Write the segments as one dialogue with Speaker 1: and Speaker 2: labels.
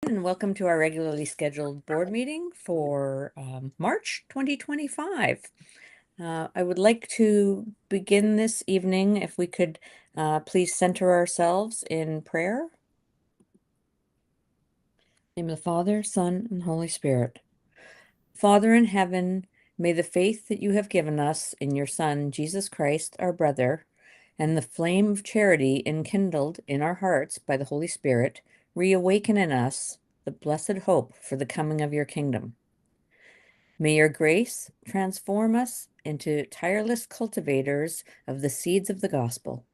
Speaker 1: and welcome to our regularly scheduled board meeting for March 2025. I would like to begin this evening, if we could please center ourselves in prayer. In the name of the Father, Son, and Holy Spirit. Father in heaven, may the faith that you have given us in your Son, Jesus Christ, our brother, and the flame of charity enkindled in our hearts by the Holy Spirit, reawaken in us the blessed hope for the coming of your kingdom. May your grace transform us into tireless cultivators of the seeds of the gospel.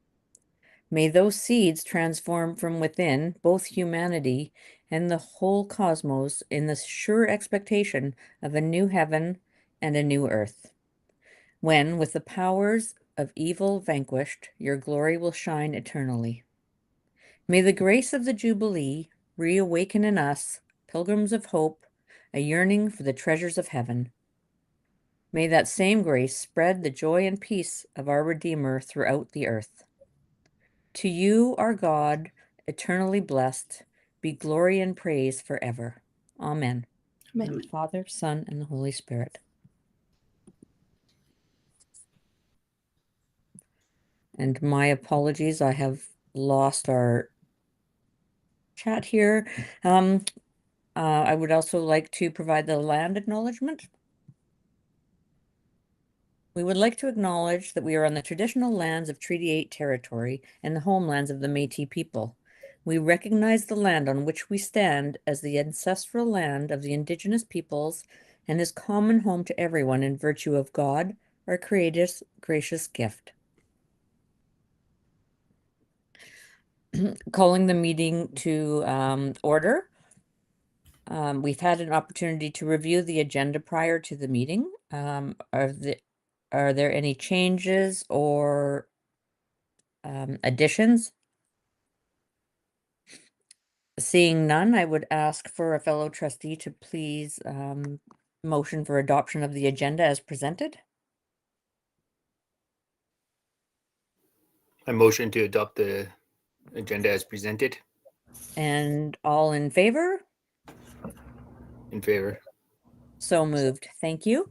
Speaker 1: May those seeds transform from within both humanity and the whole cosmos in the sure expectation of a new heaven and a new earth, when, with the powers of evil vanquished, your glory will shine eternally. May the grace of the Jubilee reawaken in us, pilgrims of hope, a yearning for the treasures of heaven. May that same grace spread the joy and peace of our Redeemer throughout the earth. To you, our God, eternally blessed, be glory and praise forever. Amen.
Speaker 2: Amen.
Speaker 1: In the Father, Son, and the Holy Spirit. And my apologies, I have lost our chat here. I would also like to provide the land acknowledgement. We would like to acknowledge that we are on the traditional lands of Treaty 8 territory and the homelands of the Métis people. We recognize the land on which we stand as the ancestral land of the Indigenous peoples and is common home to everyone in virtue of God, our Creator's gracious gift. Calling the meeting to order. We've had an opportunity to review the agenda prior to the meeting. Are there any changes or additions? Seeing none, I would ask for a fellow trustee to please motion for adoption of the agenda as presented.
Speaker 3: I motion to adopt the agenda as presented.
Speaker 1: And all in favor?
Speaker 3: In favor.
Speaker 1: So moved. Thank you.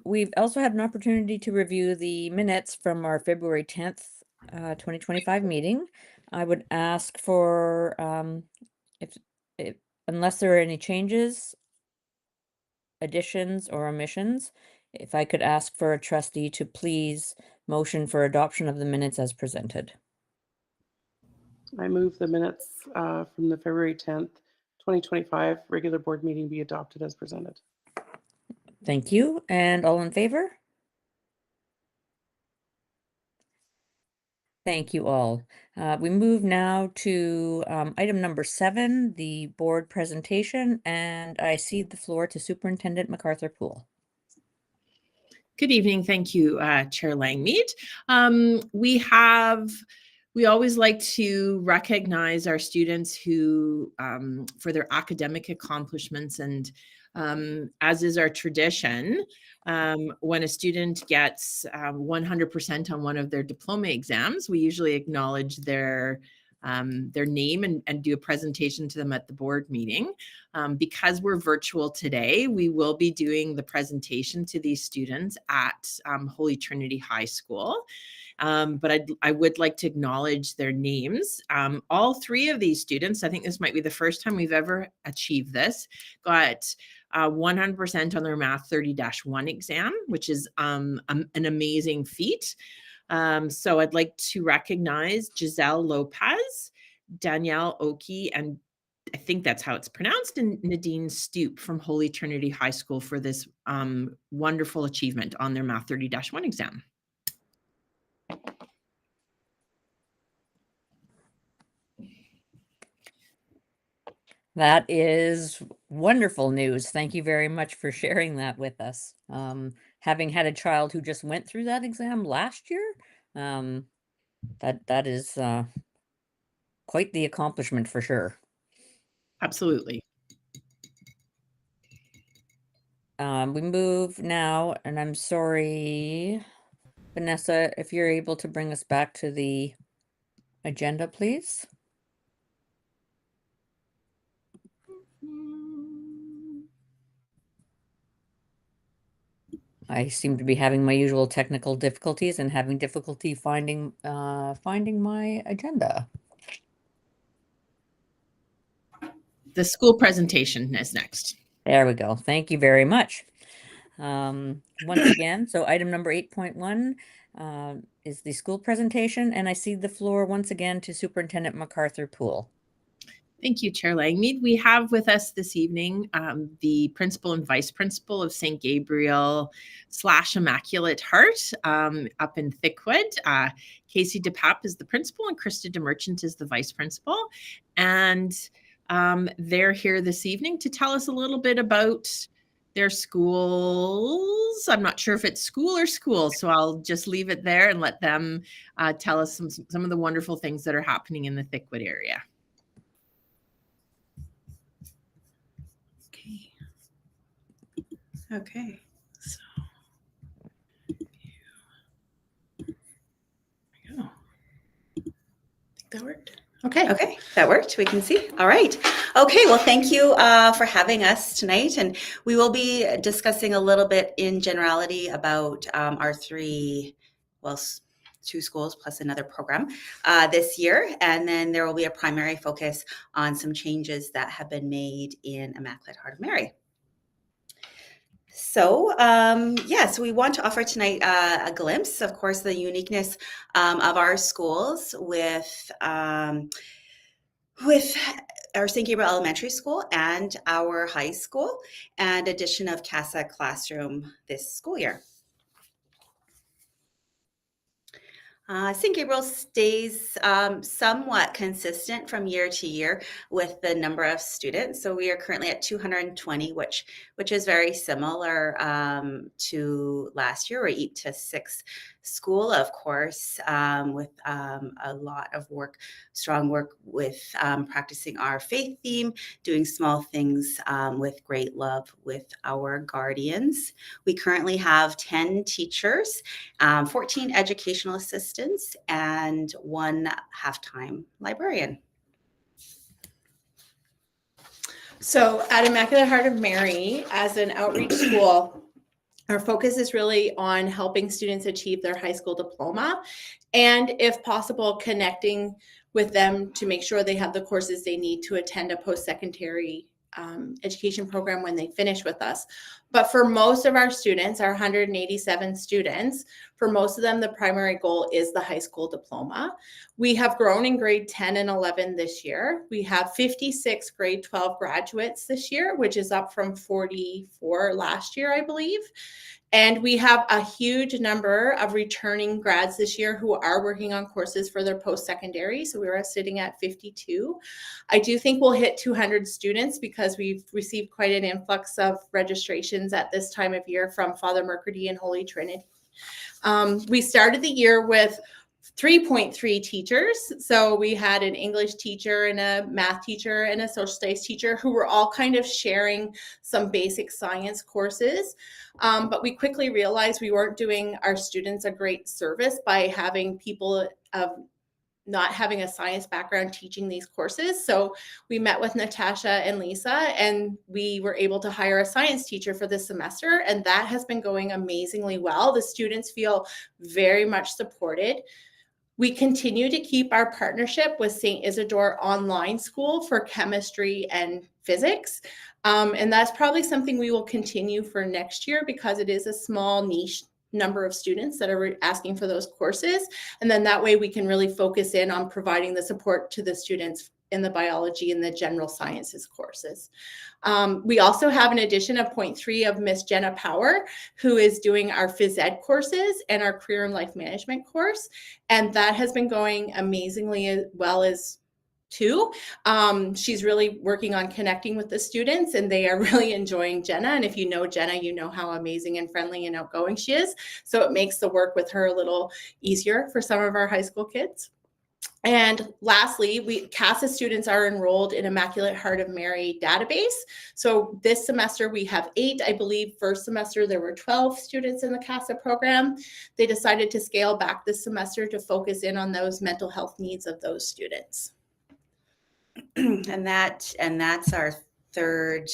Speaker 1: We've also had an opportunity to review the minutes from our February 10th, 2025 meeting. I would ask for, if unless there are any changes, additions, or omissions, if I could ask for a trustee to please motion for adoption of the minutes as presented.
Speaker 2: I move the minutes from the February 10th, 2025 regular board meeting be adopted as presented.
Speaker 1: Thank you. And all in favor? Thank you all. We move now to item number 7, the board presentation, and I cede the floor to Superintendent MacArthur Poole.
Speaker 4: Good evening. Thank you, Chair Langmead. We always like to recognize our students who, for their academic accomplishments, and as is our tradition, when a student gets 100% on one of their diploma exams, we usually acknowledge their name and do a presentation to them at the board meeting. Because we're virtual today, we will be doing the presentation to these students at Holy Trinity High School. But I would like to acknowledge their names. All 3 of these students, I think this might be the first time we've ever achieved this, got 100% on their Math 30-1 exam, which is an amazing feat. So I'd like to recognize Giselle Lopez, Danielle Oki, and I think that's how it's pronounced, and Nadine Stoop from Holy Trinity High School for this wonderful achievement on their Math 30-1 exam.
Speaker 1: That is wonderful news. Thank you very much for sharing that with us. Having had a child who just went through that exam last year, that is quite the accomplishment for sure.
Speaker 4: Absolutely.
Speaker 1: We move now, and I'm sorry, Vanessa, if you're able to bring us back to the agenda, please. I seem to be having my usual technical difficulties and having difficulty finding my agenda.
Speaker 4: The school presentation is next.
Speaker 1: There we go. Thank you very much. Once again, so item number 8.1 is the school presentation, and I cede the floor once again to Superintendent MacArthur Poole.
Speaker 4: Thank you, Chair Langmead. We have with us this evening the principal and vice principal of St. Gabriel / Immaculate Heart up in Thickwood. Casey DePape is the principal and Krista DeMerchant is the vice principal. And they're here this evening to tell us a little bit about their schools. I'm not sure if it's school or schools, so I'll just leave it there and let them tell us some of the wonderful things that are happening in the Thickwood area.
Speaker 5: Okay, so there we go. I think that worked. Okay, that worked. We can see. All right. Okay, well, thank you for having us tonight. And we will be discussing a little bit in generality about our two schools plus another program this year. And then there will be a primary focus on some changes that have been made in Immaculate Heart of Mary. So, so we want to offer tonight a glimpse, of course, the uniqueness of our schools with our St. Gabriel Elementary School and our high school, and addition of CASA classroom this school year. St. Gabriel stays somewhat consistent from year to year with the number of students. So we are currently at 220, which is very similar to last year. We're 8 to 6 school, of course, with a lot of work, strong work with practicing our faith theme, doing small things with great love with our guardians. We currently have 10 teachers, 14 educational assistants, and 1 half-time librarian.
Speaker 6: So at Immaculate Heart of Mary, as an outreach school, our focus is really on helping students achieve their high school diploma, and if possible, connecting with them to make sure they have the courses they need to attend a post-secondary education program when they finish with us. But for most of our students, our 187 students, for most of them, the primary goal is the high school diploma. We have grown in grade 10 and 11 this year. We have 56 grade 12 graduates this year, which is up from 44 last year, I believe. And we have a huge number of returning grads this year who are working on courses for their post-secondary. So we are sitting at 52. I do think we'll hit 200 students because we've received quite an influx of registrations at this time of year from Father Mercredi and Holy Trinity. We started the year with 3.3 teachers. So we had an English teacher and a math teacher and a social studies teacher who were all kind of sharing some basic science courses. But we quickly realized we weren't doing our students a great service by having people of not having a science background teaching these courses. So we met with Natasha and Lisa, and we were able to hire a science teacher for this semester. And that has been going amazingly well. The students feel very much supported. We continue to keep our partnership with St. Isidore Online School for chemistry and physics. And that's probably something we will continue for next year because it is a small niche number of students that are asking for those courses. And then that way we can really focus in on providing the support to the students in the biology and the general sciences courses. We also have an addition of 0.3 of Miss Jenna Power, who is doing our phys ed courses and our career and life management course. And that has been going amazingly as well as too. She's really working on connecting with the students, and they are really enjoying Jenna. And if you know Jenna, you know how amazing and friendly and outgoing she is. So it makes the work with her a little easier for some of our high school kids. And lastly, CASA students are enrolled in Immaculate Heart of Mary database. So this semester we have 8. I believe first semester there were 12 students in the CASA program. They decided to scale back this semester to focus in on those mental health needs of those students.
Speaker 5: And that's our third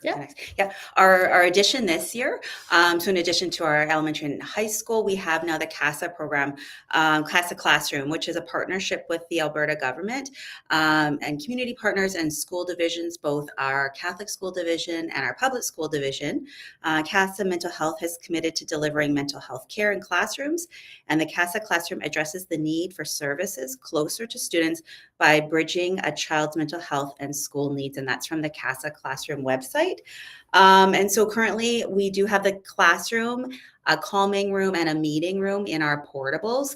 Speaker 5: Yeah, our addition this year, so in addition to our elementary and high school, we have now the CASA program, CASA Classroom, which is a partnership with the Alberta government and community partners and school divisions, both our Catholic school division and our public school division. CASA Mental Health has committed to delivering mental health care in classrooms, and the CASA Classroom addresses the need for services closer to students by bridging a child's mental health and school needs, and that's from the CASA Classroom website. And so currently we do have the classroom, a calming room, and a meeting room in our portables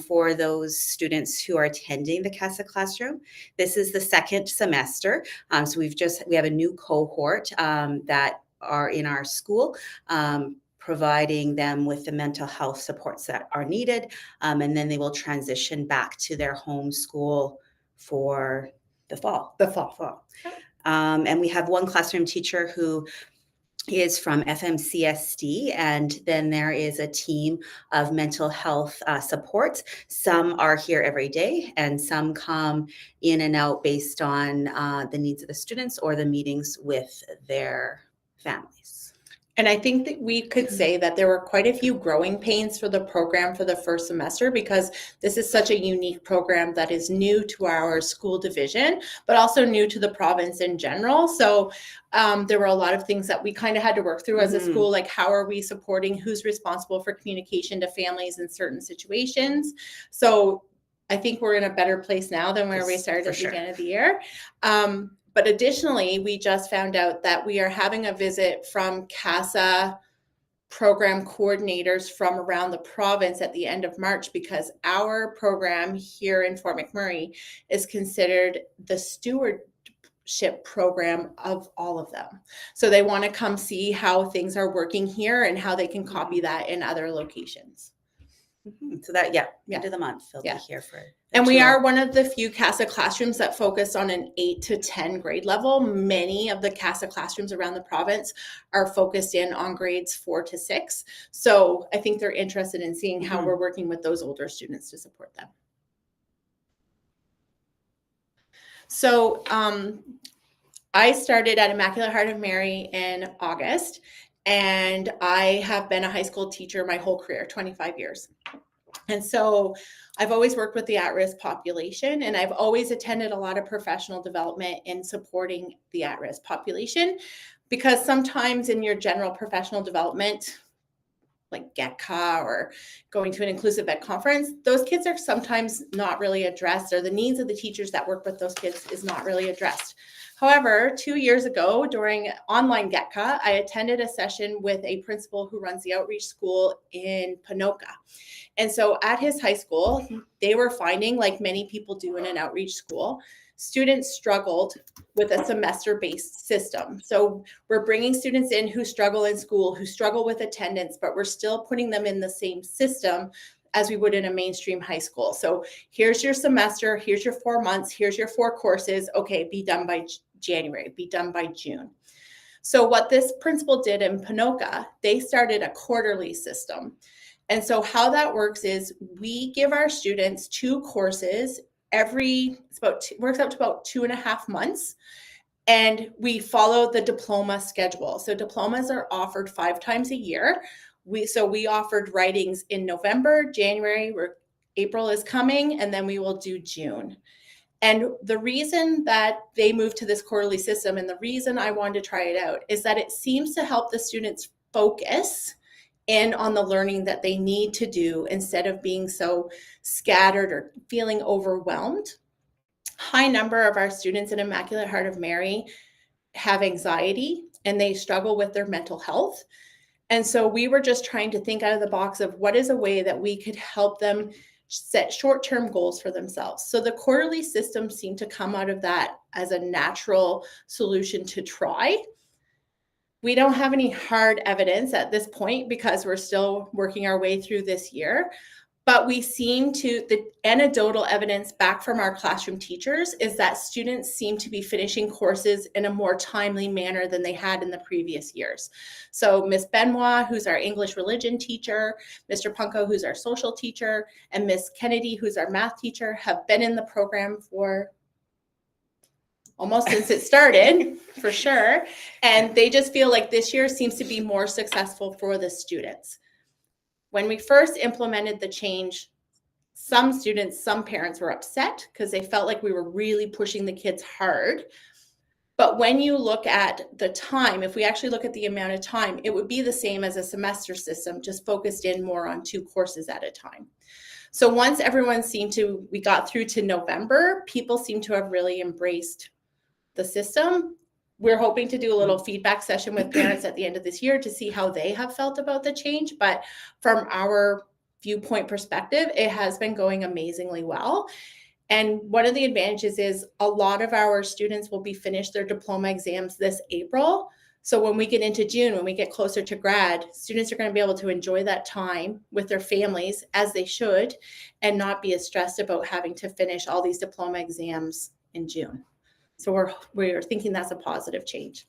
Speaker 5: for those students who are attending the CASA Classroom. This is the second semester. So we have a new cohort that are in our school, providing them with the mental health supports that are needed. And then they will transition back to their home school for the fall. And we have one classroom teacher who is from FMCSD, and then there is a team of mental health supports. Some are here every day, and some come in and out based on the needs of the students or the meetings with their families.
Speaker 6: And I think that we could say that there were quite a few growing pains for the program for the first semester, because this is such a unique program that is new to our school division, but also new to the province in general. So there were a lot of things that we kind of had to work through as a school, like how are we supporting, who's responsible for communication to families in certain situations. So I think we're in a better place now than where we started at the beginning of the year. But additionally, we just found out that we are having a visit from CASA program coordinators from around the province at the end of March, because our program here in Fort McMurray is considered the stewardship program of all of them. So they want to come see how things are working here and how they can copy that in other locations.
Speaker 5: So that, end of the month, they'll be here for.
Speaker 6: And we are one of the few CASA classrooms that focus on an 8 to 10 grade level. Many of the CASA classrooms around the province are focused in on grades 4 to 6. So I think they're interested in seeing how we're working with those older students to support them. So I started at Immaculate Heart of Mary in August, and I have been a high school teacher my whole career, 25 years. And so I've always worked with the at-risk population, and I've always attended a lot of professional development in supporting the at-risk population, because sometimes in your general professional development, like GETCA or going to an inclusive ed conference, those kids are sometimes not really addressed, or the needs of the teachers that work with those kids is not really addressed. However, 2 years ago during online GETCA, I attended a session with a principal who runs the outreach school in Ponoka. And so at his high school, they were finding, like many people do in an outreach school, students struggled with a semester-based system. So we're bringing students in who struggle in school, who struggle with attendance, but we're still putting them in the same system as we would in a mainstream high school. So here's your semester, here's your 4 months, here's your 4 courses. Okay, be done by January, be done by June. So what this principal did in Ponoka, they started a quarterly system. And so how that works is we give our students 2 courses works out to about 2.5 months. And we follow the diploma schedule. So diplomas are offered 5 times a year. We offered writings in November, January, where April is coming, and then we will do June. And the reason that they moved to this quarterly system, and the reason I wanted to try it out, is that it seems to help the students focus in on the learning that they need to do instead of being so scattered or feeling overwhelmed. High number of our students in Immaculate Heart of Mary have anxiety, and they struggle with their mental health. And so we were just trying to think out of the box of what is a way that we could help them set short-term goals for themselves. So the quarterly system seemed to come out of that as a natural solution to try. We don't have any hard evidence at this point because we're still working our way through this year, but the anecdotal evidence back from our classroom teachers is that students seem to be finishing courses in a more timely manner than they had in the previous years. So Miss Benoit, who's our English religion teacher, Mr. Punko, who's our social teacher, and Miss Kennedy, who's our math teacher, have been in the program for almost since it started, for sure. And they just feel like this year seems to be more successful for the students. When we first implemented the change, some students, some parents were upset because they felt like we were really pushing the kids hard. But when you look at the time, if we actually look at the amount of time, it would be the same as a semester system, just focused in more on 2 courses at a time. So once we got through to November, people seem to have really embraced the system. We're hoping to do a little feedback session with parents at the end of this year to see how they have felt about the change. But from our viewpoint perspective, it has been going amazingly well. And one of the advantages is a lot of our students will be finished their diploma exams this April. So when we get into June, when we get closer to grad, students are going to be able to enjoy that time with their families, as they should, and not be as stressed about having to finish all these diploma exams in June. So we're thinking that's a positive change.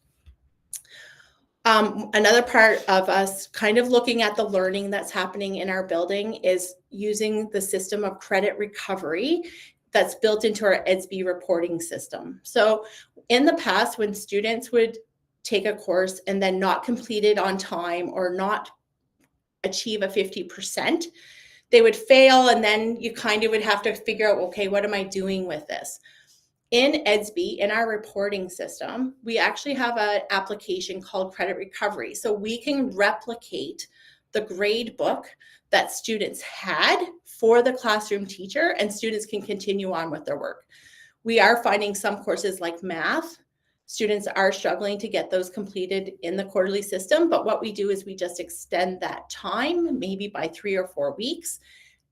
Speaker 6: Another part of us kind of looking at the learning that's happening in our building is using the system of credit recovery that's built into our EDSB reporting system. So in the past, when students would take a course and then not complete it on time or not achieve a 50%, they would fail, and then you kind of would have to figure out, okay, what am I doing with this? In EDSB, in our reporting system, we actually have an application called Credit Recovery. So we can replicate the grade book that students had for the classroom teacher, and students can continue on with their work. We are finding some courses like math, students are struggling to get those completed in the quarterly system, but what we do is we just extend that time, maybe by 3 or 4 weeks.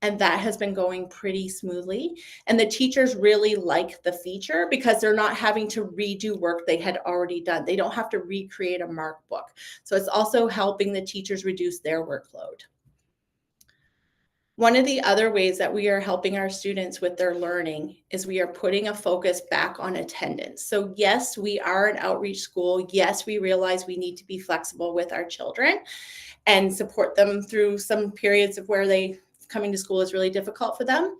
Speaker 6: And that has been going pretty smoothly. And the teachers really like the feature because they're not having to redo work they had already done. They don't have to recreate a mark book. So it's also helping the teachers reduce their workload. One of the other ways that we are helping our students with their learning is we are putting a focus back on attendance. So yes, we are an outreach school. Yes, we realize we need to be flexible with our children and support them through some periods of where coming to school is really difficult for them.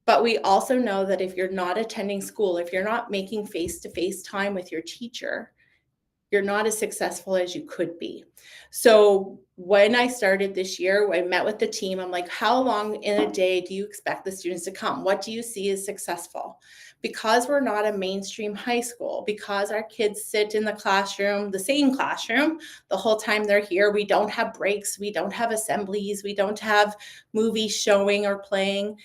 Speaker 6: But we also know that if you're not attending school, if you're not making face-to-face time with your teacher, you're not as successful as you could be. So when I started this year, I met with the team. I'm like, how long in a day do you expect the students to come? What do you see as successful? Because we're not a mainstream high school, because our kids sit in the classroom, the same classroom, the whole time they're here, we don't have breaks, we don't have assemblies, we don't have movies showing or playing.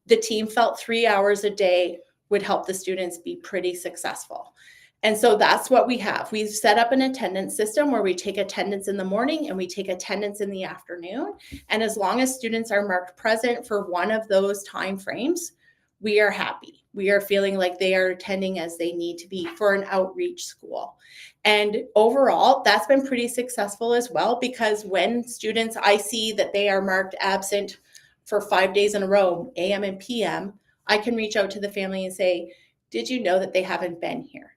Speaker 6: The team felt 3 hours a day would help the students be pretty successful. And so that's what we have. We've set up an attendance system where we take attendance in the morning and we take attendance in the afternoon. And as long as students are marked present for one of those time frames, we are happy. We are feeling like they are attending as they need to be for an outreach school. And overall, that's been pretty successful as well, because when students, I see that they are marked absent for 5 days in a row, AM and PM, I can reach out to the family and say, did you know that they haven't been here?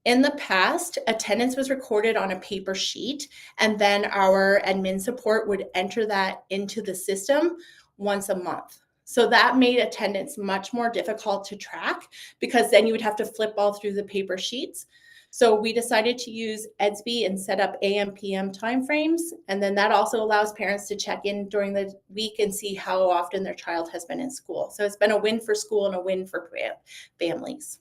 Speaker 6: In the past, attendance was recorded on a paper sheet, and then our admin support would enter that into the system once a month. So that made attendance much more difficult to track, because then you would have to flip all through the paper sheets. So we decided to use EDSB and set up AM, PM timeframes. And then that also allows parents to check in during the week and see how often their child has been in school. So it's been a win for school and a win for families.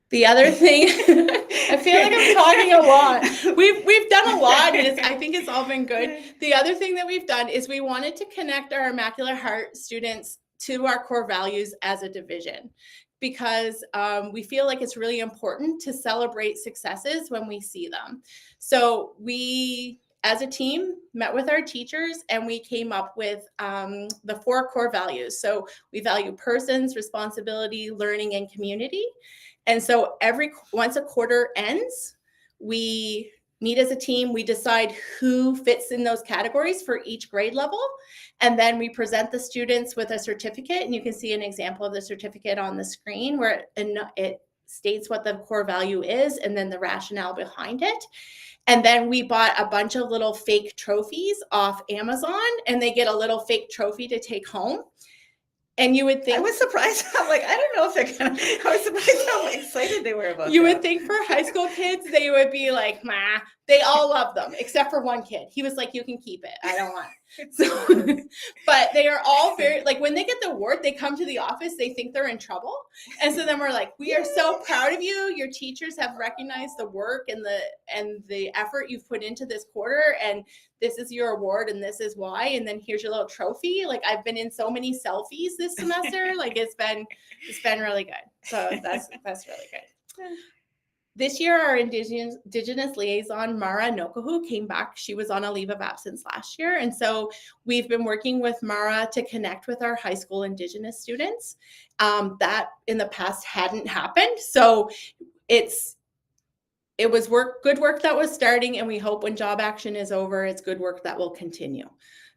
Speaker 6: The other thing, I feel like I'm talking a lot. We've done a lot, and I think it's all been good. The other thing that we've done is we wanted to connect our Immaculate Heart students to our core values as a division, because we feel like it's really important to celebrate successes when we see them. So we, as a team, met with our teachers and we came up with the 4 core values. So we value persons, responsibility, learning, and community. And so once a quarter ends, we meet as a team, we decide who fits in those categories for each grade level. And then we present the students with a certificate. And you can see an example of the certificate on the screen where it states what the core value is and then the rationale behind it. And then we bought a bunch of little fake trophies off Amazon, and they get a little fake trophy to take home. And you would think
Speaker 5: I was surprised. I'm like, I don't know if they're gonna. I was surprised how excited they were about.
Speaker 6: you
Speaker 5: that.
Speaker 6: would think for high school kids, they would be like, "Ma." They all love them, except for one kid. He was like, "You can keep it. I don't want it." So, but they are all very, like, when they get the award, they come to the office, they think they're in trouble. And so then we're like, "We are so proud of you. Your teachers have recognized the work and the effort you've put into this quarter. And this is your award and this is why. And then here's your little trophy." Like, I've been in so many selfies this semester. Like, it's been really good. So that's really good. This year, our Indigenous liaison, Mara Nokahu, came back. She was on a leave of absence last year. And so we've been working with Mara to connect with our high school Indigenous students. That in the past hadn't happened. So it was good work that was starting, and we hope when job action is over, it's good work that will continue.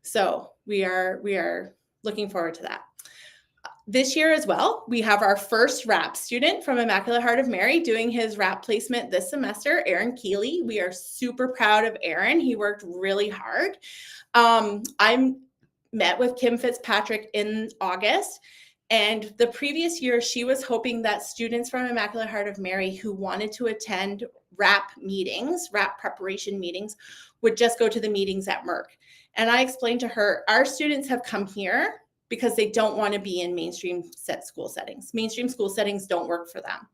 Speaker 6: So we are looking forward to that. This year as well, we have our first RAP student from Immaculate Heart of Mary doing his RAP placement this semester, Aaron Keeley. We are super proud of Aaron. He worked really hard. I met with Kim Fitzpatrick in August, and the previous year, she was hoping that students from Immaculate Heart of Mary who wanted to attend RAP meetings, RAP preparation meetings, would just go to the meetings at Merck. And I explained to her, our students have come here because they don't want to be in mainstream school settings. Mainstream school settings don't work for them.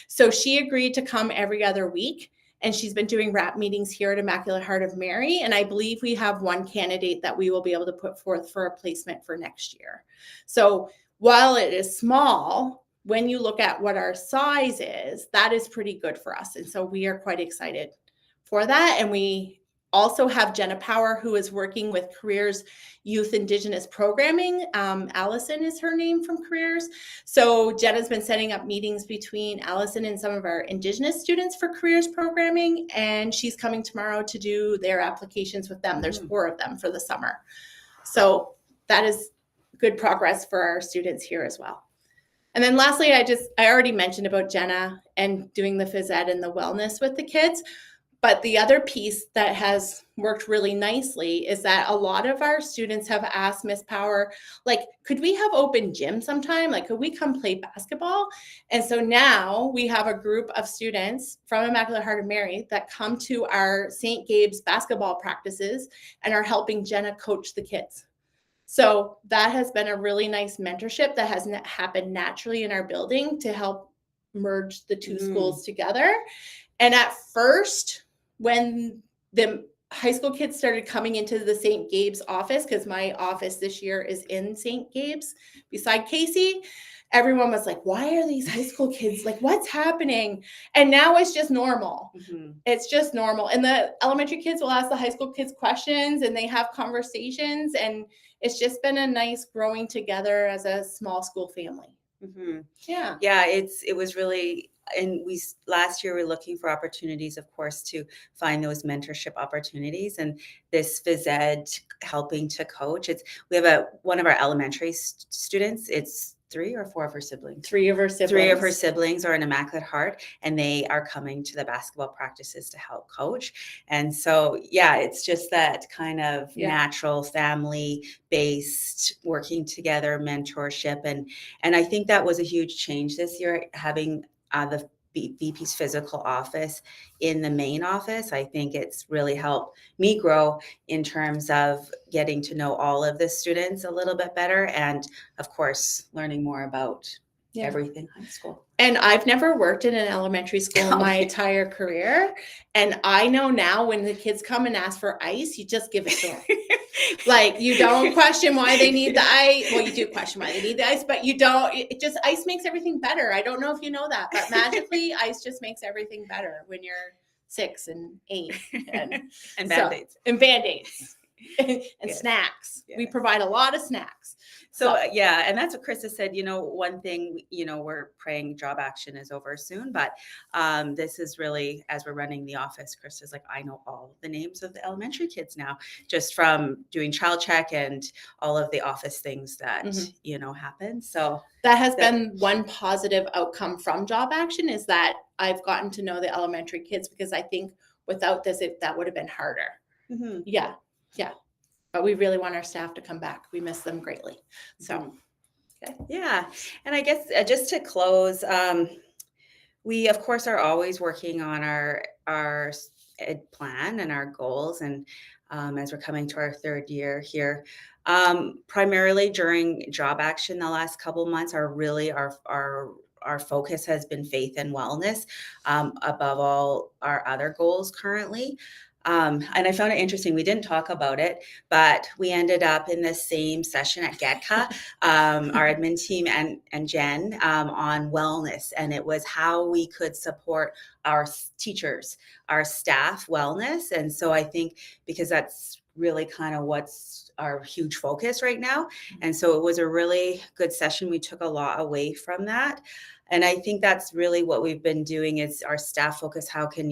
Speaker 6: So she agreed to come every other week, and she's been doing RAP meetings here at Immaculate Heart of Mary. And I believe we have one candidate that we will be able to put forth for a placement for next year. So while it is small, when you look at what our size is, that is pretty good for us. And so we are quite excited for that. And we also have Jenna Power, who is working with Careers Youth Indigenous Programming. Allison is her name from Careers. So Jenna's been setting up meetings between Allison and some of our Indigenous students for Careers Programming, and she's coming tomorrow to do their applications with them. There's 4 of them for the summer. So that is good progress for our students here as well. And then lastly, I already mentioned about Jenna and doing the phys ed and the wellness with the kids. But the other piece that has worked really nicely is that a lot of our students have asked Miss Power, like, could we have open gym sometime? Like, could we come play basketball? And so now we have a group of students from Immaculate Heart of Mary that come to our St. Gabe's basketball practices and are helping Jenna coach the kids. So that has been a really nice mentorship that has happened naturally in our building to help merge the two schools together. And at first, when the high school kids started coming into the St. Gabe's office, because my office this year is in St. Gabe's beside Casey, everyone was like, why are these high school kids, like, what's happening? And now it's just normal. It's just normal. And the elementary kids will ask the high school kids questions, and they have conversations, and it's just been a nice growing together as a small school family. Yeah.
Speaker 5: It was really, and last year we were looking for opportunities, of course, to find those mentorship opportunities, and this phys ed helping to coach. We have one of our elementary students. It's 3 or 4 of her siblings.
Speaker 6: 3 of her siblings.
Speaker 5: 3 of her siblings are an Immaculate Heart, and they are coming to the basketball practices to help coach. And so, it's just that kind of natural family-based working together mentorship. And I think that was a huge change this year, having the VP's physical office in the main office. I think it's really helped me grow in terms of getting to know all of the students a little bit better, and of course learning more about everything high school.
Speaker 6: And I've never worked in an elementary school in my entire career, and I know now when the kids come and ask for ice, you just give it to them. Like, you don't question why they need the ice. Well, you do question why they need the ice, but you don't. Ice makes everything better. I don't know if you know that, but magically, ice just makes everything better when you're 6 and 8 and Band-Aids. And Band-Aids. And snacks. We provide a lot of snacks.
Speaker 5: So and that's what Krista said. One thing, we're praying job action is over soon, but this is really, as we're running the office, Krista's like, I know all the names of the elementary kids now, just from doing child check and all of the office things that, happen. So
Speaker 6: that has been one positive outcome from job action, is that I've gotten to know the elementary kids, because I think without this, that would have been harder. Yeah. But we really want our staff to come back. We miss them greatly. So,
Speaker 5: Yeah. And I guess just to close, we of course are always working on our ed plan and our goals, and as we're coming to our third year here, primarily during job action the last couple of months are really our focus has been faith and wellness, above all our other goals currently. And I found it interesting. We didn't talk about it, but we ended up in the same session at GETCA, our admin team and Jen, on wellness. And it was how we could support our teachers, our staff wellness. And so I think because that's really kind of what's our huge focus right now. And so it was a really good session. We took a lot away from that. And I think that's really what we've been doing is our staff focus. How can,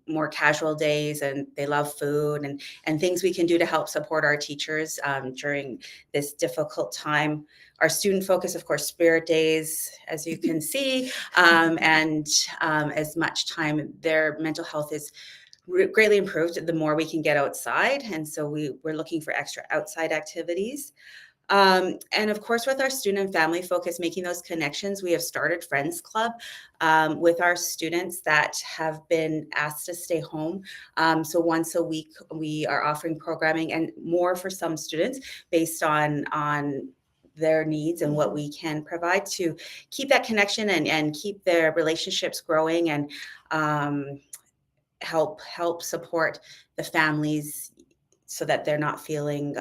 Speaker 5: more casual days, and they love food and things we can do to help support our teachers during this difficult time. Our student focus, of course, spirit days, as you can see, and as much time, their mental health is greatly improved the more we can get outside. And so we're looking for extra outside activities. And of course, with our student and family focus, making those connections, we have started Friends Club with our students that have been asked to stay home. So once a week, we are offering programming and more for some students based on their needs and what we can provide to keep that connection and keep their relationships growing, and help support the families so that they're not feeling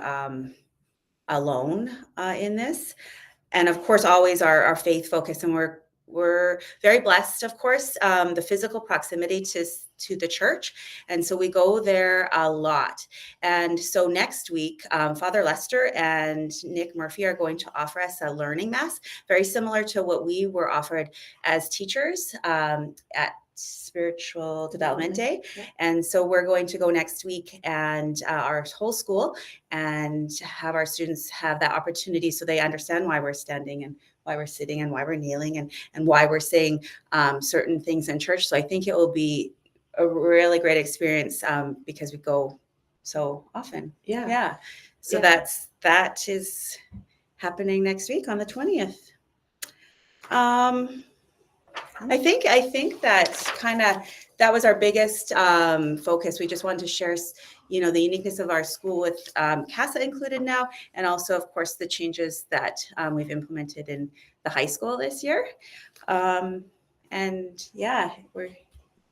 Speaker 5: alone in this. And of course, always our faith focus, and we're very blessed, of course, the physical proximity to the church. And so we go there a lot. And so next week, Father Lester and Nick Murphy are going to offer us a learning mass, very similar to what we were offered as teachers at Spiritual Development Day.
Speaker 6: Yeah.
Speaker 5: And so we're going to go next week, and our whole school, and have our students have that opportunity so they understand why we're standing and why we're sitting and why we're kneeling and why we're saying certain things in church. So I think it will be a really great experience because we go so often.
Speaker 6: Yeah.
Speaker 5: So
Speaker 6: Yeah.
Speaker 5: that is happening next week on the 20th. I think that was our biggest focus. We just wanted to share, the uniqueness of our school with CASA included now, and also, of course, the changes that we've implemented in the high school this year. And yeah, we're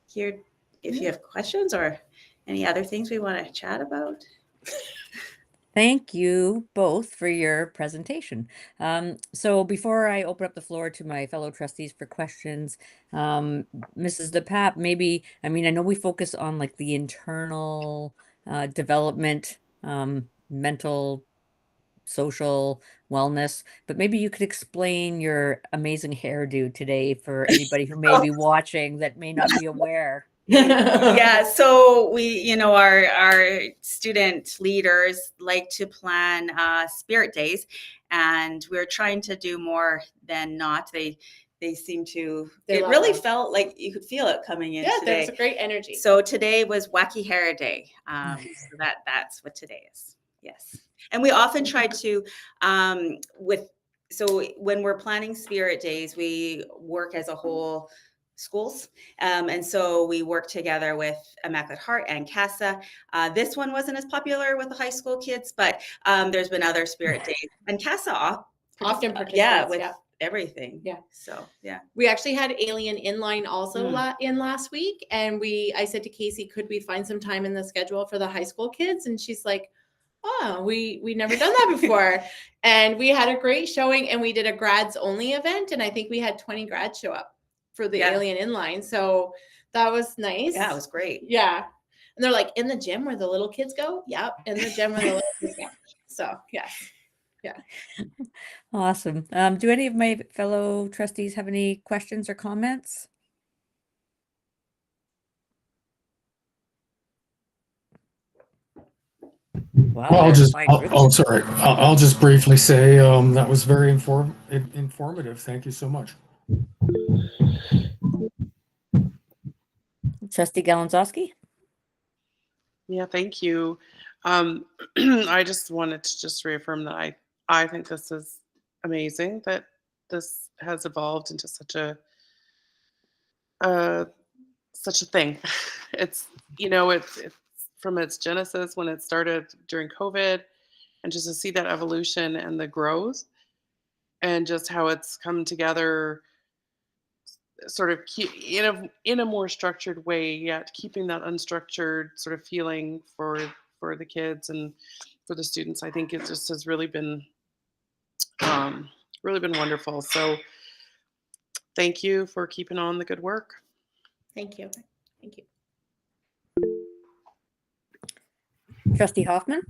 Speaker 5: here if you have questions or any other things we want to chat about.
Speaker 1: Thank you both for your presentation. So before I open up the floor to my fellow trustees for questions, Mrs. DePape, maybe, I know we focus on like the internal development, mental, social wellness, but maybe you could explain your amazing hairdo today for anybody who may be watching that may not be aware.
Speaker 5: Yeah, so we, our student leaders like to plan spirit days, and we're trying to do more than not. They seem to,
Speaker 6: They
Speaker 5: it
Speaker 6: love
Speaker 5: really
Speaker 6: them.
Speaker 5: felt like you could feel it coming in
Speaker 6: Yeah,
Speaker 5: today.
Speaker 6: there's a great energy.
Speaker 5: So today was Wacky Hair Day. So that's what today is. Yes. And we often try to, so when we're planning spirit days, we work as a whole schools. And so we work together with Immaculate Heart and CASA. This one wasn't as popular with the high school kids, but there's been other spirit days. And CASA
Speaker 6: Often participates.
Speaker 5: Yeah, with everything.
Speaker 6: Yeah.
Speaker 5: So, yeah.
Speaker 6: We actually had Alien Inline also
Speaker 5: Mm.
Speaker 6: in last week. And I said to Casey, could we find some time in the schedule for the high school kids? And she's like, oh, we never done that before. And we had a great showing, and we did a grads only event. And I think we had 20 grads show up for the Alien Inline. So that was nice.
Speaker 5: Yeah, it was great.
Speaker 6: Yeah. And they're like, in the gym where the little kids go? Yep. In the gym where the little kids go. So, yes. Yeah.
Speaker 1: Awesome. Do any of my fellow trustees have any questions or comments? Wow,
Speaker 7: Well,
Speaker 1: there's my group.
Speaker 7: sorry. I'll just briefly say that was very informative. Thank you so much.
Speaker 1: Trustee Galanzowski?
Speaker 2: Yeah, thank you. I just wanted to reaffirm that I think this is amazing that this has evolved into uh, such a thing. It's, it's from its genesis when it started during COVID, and just to see that evolution and the growth and just how it's come together sort of keep in a more structured way, yet keeping that unstructured sort of feeling for the kids and for the students. I think it just has really been wonderful. So thank you for keeping on the good work.
Speaker 6: Thank you. Thank you.
Speaker 1: Trustee Hoffman?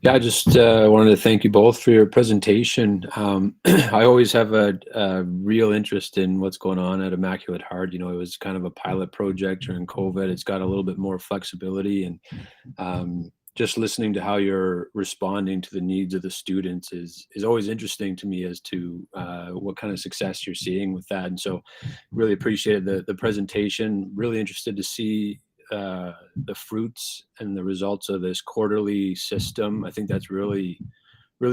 Speaker 8: Yeah, I just wanted to thank you both for your presentation. I always have a real interest in what's going on at Immaculate Heart. You know, it was kind of a pilot project during COVID. It's got a little bit more flexibility, and just listening to how you're responding to the needs of the students is always interesting to me as to what kind of success you're seeing with that. And so really appreciated the presentation. Really interested to see the fruits and the results of this quarterly system. I think that's really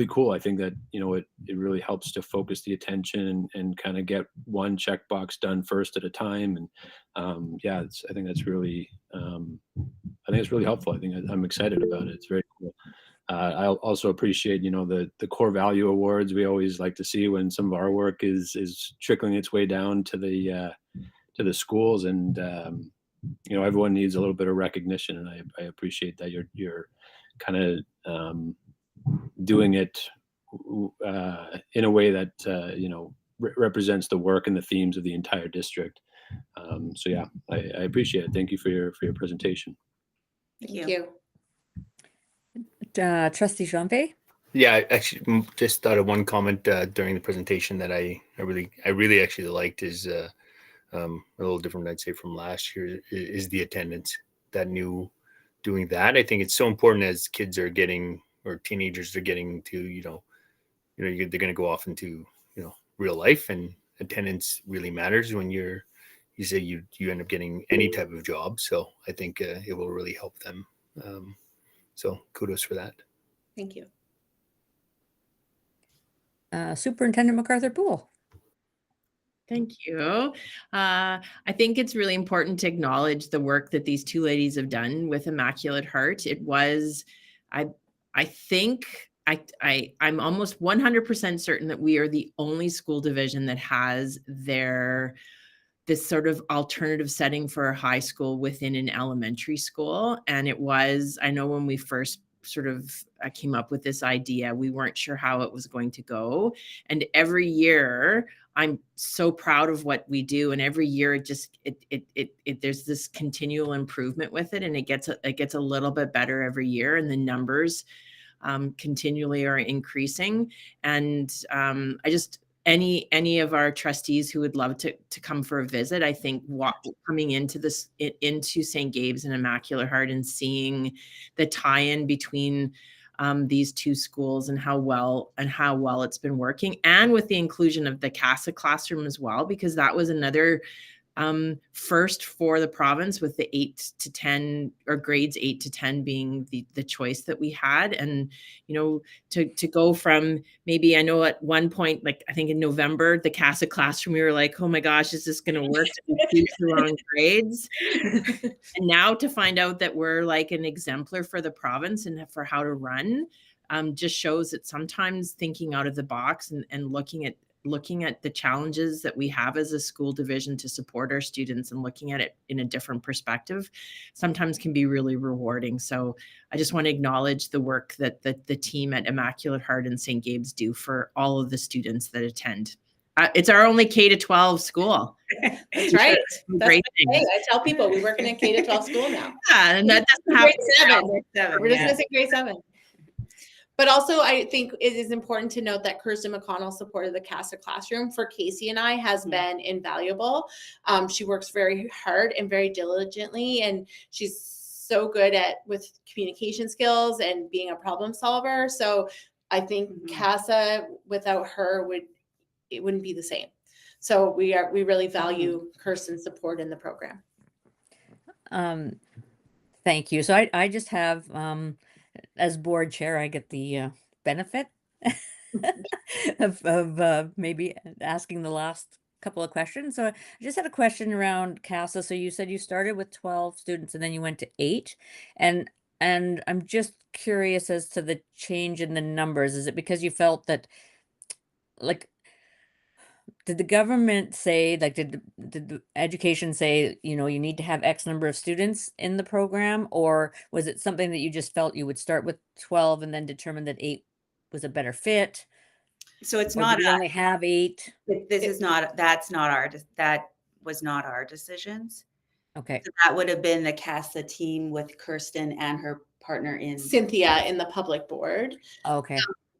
Speaker 8: cool. I think that, you know, it really helps to focus the attention and kind of get one checkbox done first at a time. And yeah, I think that's really, I think it's really helpful. I think I'm excited about it. It's very cool. I also appreciate, you know, the core value awards we always like to see when some of our work is trickling its way down to the schools. And you know, everyone needs a little bit of recognition, and I appreciate that you're kind of doing it in a way that you know, represents the work and the themes of the entire district. So yeah, I appreciate it. Thank you for your presentation.
Speaker 6: Thank you.
Speaker 1: Trustee Jean-Pierre?
Speaker 3: Yeah, I actually just thought of one comment during the presentation that I really actually liked is a little different, I'd say, from last year is the attendance. That new doing that, I think it's so important as kids are getting, or teenagers are getting to, they're going to go off into, real life, and attendance really matters when you say you end up getting any type of job. So I think it will really help them. So kudos for that.
Speaker 6: Thank you.
Speaker 1: Superintendent MacArthur-Poole.
Speaker 4: Thank you. I think it's really important to acknowledge the work that these two ladies have done with Immaculate Heart. It was, I think, I'm almost 100% certain that we are the only school division that has this sort of alternative setting for a high school within an elementary school. And it was, I know when we first sort of came up with this idea, we weren't sure how it was going to go. And every year, I'm so proud of what we do, and every year there's this continual improvement with it, and it gets a little bit better every year, and the numbers continually are increasing. And I just any of our trustees who would love to come for a visit, I think coming into St. Gabe's and Immaculate Heart and seeing the tie-in between these two schools and how well it's been working, and with the inclusion of the CASA classroom as well, because that was another first for the province, with the 8 to 10 or grades 8 to 10 being the choice that we had. And, to go from, maybe, I know at one point, like I think in November, the CASA classroom, we were like, oh my gosh, is this going to work to choose the wrong grades? And now to find out that we're like an exemplar for the province and for how to run, just shows that sometimes thinking out of the box and looking at the challenges that we have as a school division to support our students and looking at it in a different perspective sometimes can be really rewarding. So I just want to acknowledge the work that the team at Immaculate Heart and St. Gabe's do for all of the students that attend. It's our only K-12 school.
Speaker 6: That's right.
Speaker 4: That's great.
Speaker 6: I tell people we work in a K-12 school now.
Speaker 4: Yeah, and that doesn't happen.
Speaker 6: Grade 7. We're just missing grade 7. But also, I think it is important to note that Kirsten McConnell's support of the CASA classroom for Casey and I has been invaluable. She works very hard and very diligently, and she's so good with communication skills and being a problem solver. So I think CASA without her it wouldn't be the same. So we really value Kirsten's support in the program.
Speaker 1: Thank you. So I just have, as board chair, I get the benefit of maybe asking the last couple of questions. So I just had a question around CASA. So you said you started with 12 students and then you went to 8, and I'm just curious as to the change in the numbers. Is it because you felt that, like, did the government say, like, did the education say, you need to have X number of students in the program, or was it something that you just felt you would start with 12 and then determine that 8 was a better fit?
Speaker 5: So it's
Speaker 1: Or
Speaker 5: not
Speaker 1: did you only have 8?
Speaker 5: this is not that's not our that was not our decisions.
Speaker 1: Okay.
Speaker 5: So that would have been the CASA team with Kirsten and her partner in
Speaker 6: Cynthia in the public board.
Speaker 1: Okay.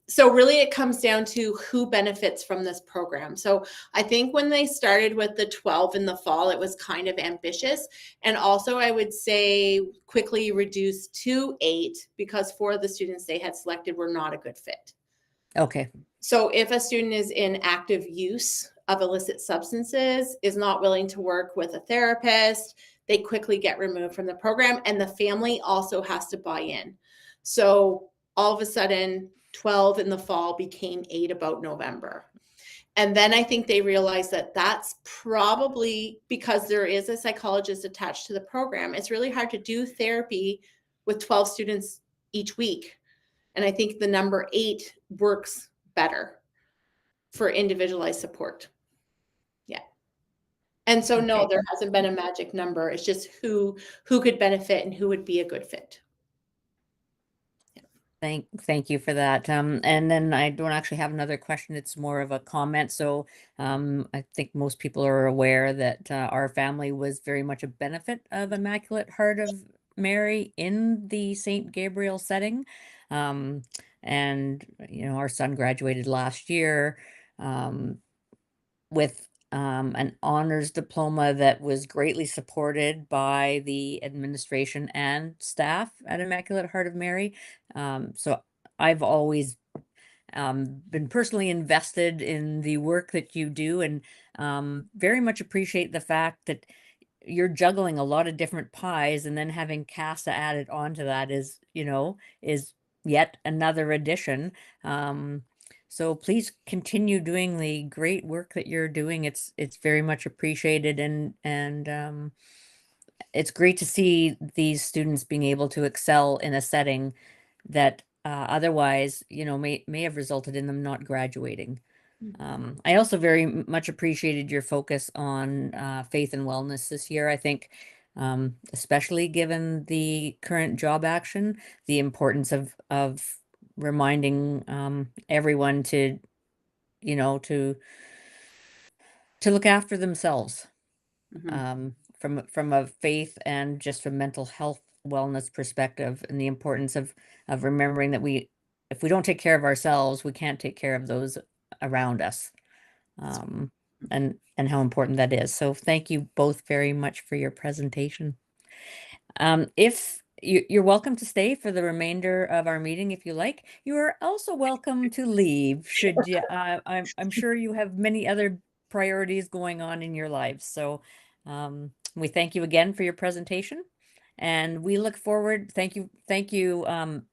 Speaker 6: So really it comes down to who benefits from this program. So I think when they started with the 12 in the fall, it was kind of ambitious. And also I would say quickly reduced to 8 because 4 of the students they had selected were not a good fit.
Speaker 1: Okay.
Speaker 6: So if a student is in active use of illicit substances, is not willing to work with a therapist, they quickly get removed from the program, and the family also has to buy in. So all of a sudden, 12 in the fall became 8 about November. And then I think they realized that that's probably because there is a psychologist attached to the program. It's really hard to do therapy with 12 students each week. And I think the number 8 works better for individualized support. Yeah. And so no,
Speaker 1: Okay.
Speaker 6: there hasn't been a magic number. It's just who could benefit and who would be a good fit.
Speaker 1: Thank you for that. And then I don't actually have another question. It's more of a comment. So I think most people are aware that our family was very much a benefit of Immaculate Heart of Mary in the St. Gabriel setting. And our son graduated last year with an honors diploma that was greatly supported by the administration and staff at Immaculate Heart of Mary. So I've always been personally invested in the work that you do, and very much appreciate the fact that you're juggling a lot of different pies, and then having CASA added onto that is yet another addition. So please continue doing the great work that you're doing. It's very much appreciated, and it's great to see these students being able to excel in a setting that otherwise, may have resulted in them not graduating. I also very much appreciated your focus on faith and wellness this year. I think, especially given the current job action, the importance of reminding everyone to, to look after themselves, from a faith and just a mental health wellness perspective, and the importance of remembering that if we don't take care of ourselves, we can't take care of those around us. And how important that is. So thank you both very much for your presentation. If you're welcome to stay for the remainder of our meeting if you like. You are also welcome to leave should you. I'm sure you have many other priorities going on in your lives. So we thank you again for your presentation. And we look forward. Thank you,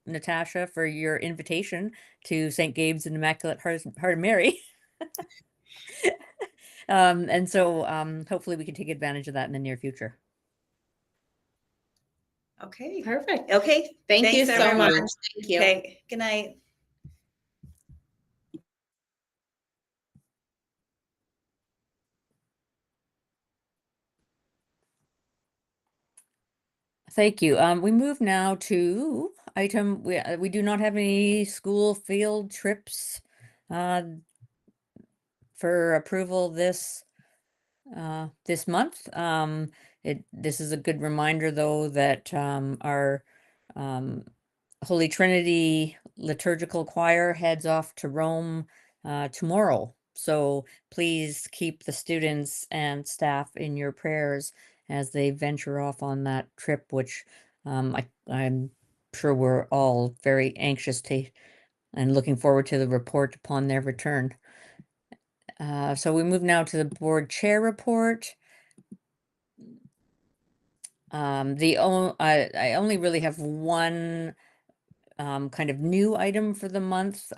Speaker 1: Natasha, for your invitation to St. Gabe's and Immaculate Heart of Mary. And so hopefully we can take advantage of that in the near future.
Speaker 5: Okay.
Speaker 6: Perfect.
Speaker 5: Okay.
Speaker 6: Thank you
Speaker 5: Thanks,
Speaker 6: so much.
Speaker 5: everyone.
Speaker 6: Thank you.
Speaker 5: Okay. Good night.
Speaker 1: Thank you. We move now to item, we do not have any school field trips for approval this month. This is a good reminder, though, that our Holy Trinity liturgical choir heads off to Rome tomorrow. So please keep the students and staff in your prayers as they venture off on that trip, which I'm sure we're all very anxious to and looking forward to the report upon their return. So we move now to the board chair report. I only really have one kind of new item for the month.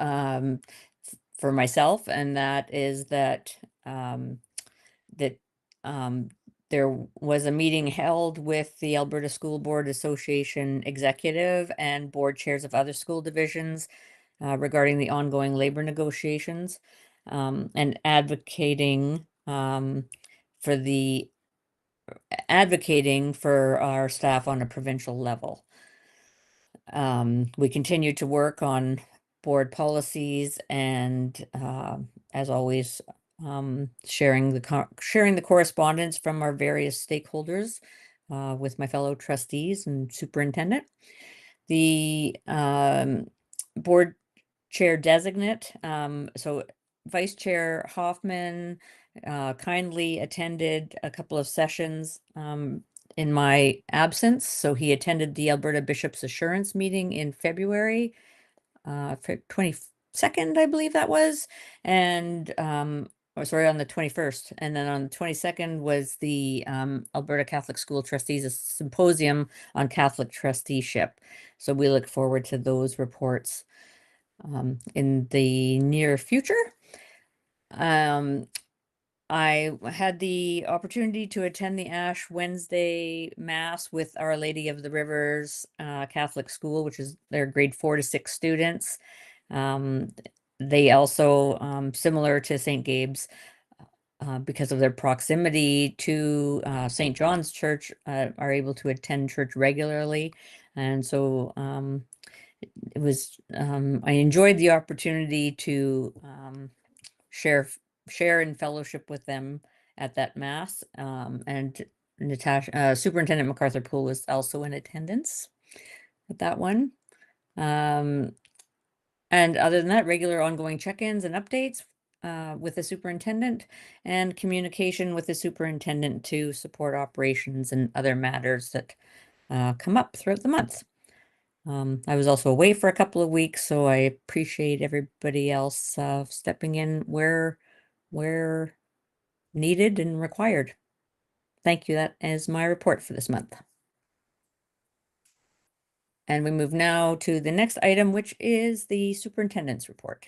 Speaker 1: for myself, and that is that that there was a meeting held with the Alberta School Board Association executive and board chairs of other school divisions regarding the ongoing labor negotiations, and advocating for our staff on a provincial level. We continue to work on board policies and, as always, sharing the correspondence from our various stakeholders with my fellow trustees and superintendent. The board chair designate, so Vice Chair Hoffman kindly attended a couple of sessions in my absence. So he attended the Alberta Bishops Assurance meeting in February, 22nd, I believe that was. And, or sorry, on the 21st. And then on the 22nd was the Alberta Catholic School Trustees Symposium on Catholic Trusteeship. So we look forward to those reports in the near future. I had the opportunity to attend the Ash Wednesday Mass with Our Lady of the Rivers Catholic School, which is their grade 4 to 6 students. They also, similar to St. Gabe's, because of their proximity to St. John's Church, are able to attend church regularly. And so it was, I enjoyed the opportunity to share in fellowship with them at that mass. And Natasha, Superintendent MacArthur Poole was also in attendance at that one. And other than that, regular ongoing check-ins and updates with the superintendent and communication with the superintendent to support operations and other matters that come up throughout the month. I was also away for a couple of weeks, so I appreciate everybody else stepping in where needed and required. Thank you. That is my report for this month. And we move now to the next item, which is the superintendent's report.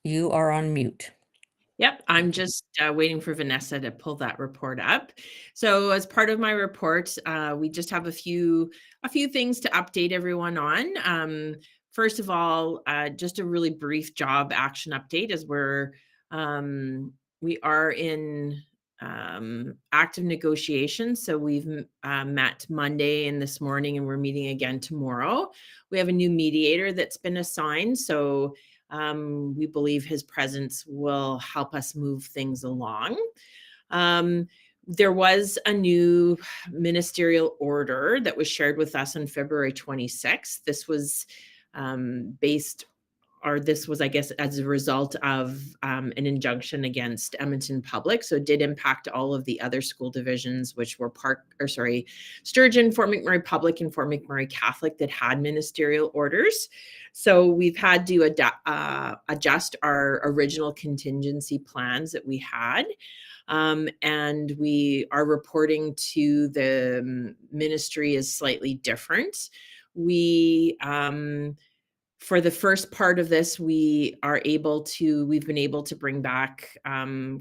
Speaker 1: You are on mute.
Speaker 4: Yep, I'm just waiting for Vanessa to pull that report up. So as part of my report, we just have a few things to update everyone on. First of all, just a really brief job action update as we are in active negotiations. So we've met Monday and this morning, and we're meeting again tomorrow. We have a new mediator that's been assigned. So we believe his presence will help us move things along. There was a new ministerial order that was shared with us on February 26th. This was this was, I guess, as a result of an injunction against Edmonton Public. So it did impact all of the other school divisions, which were Sturgeon, Fort McMurray Public, and Fort McMurray Catholic that had ministerial orders. So we've had to adjust our original contingency plans that we had. And our reporting to the ministry is slightly different. For the first part of this, we've been able to bring back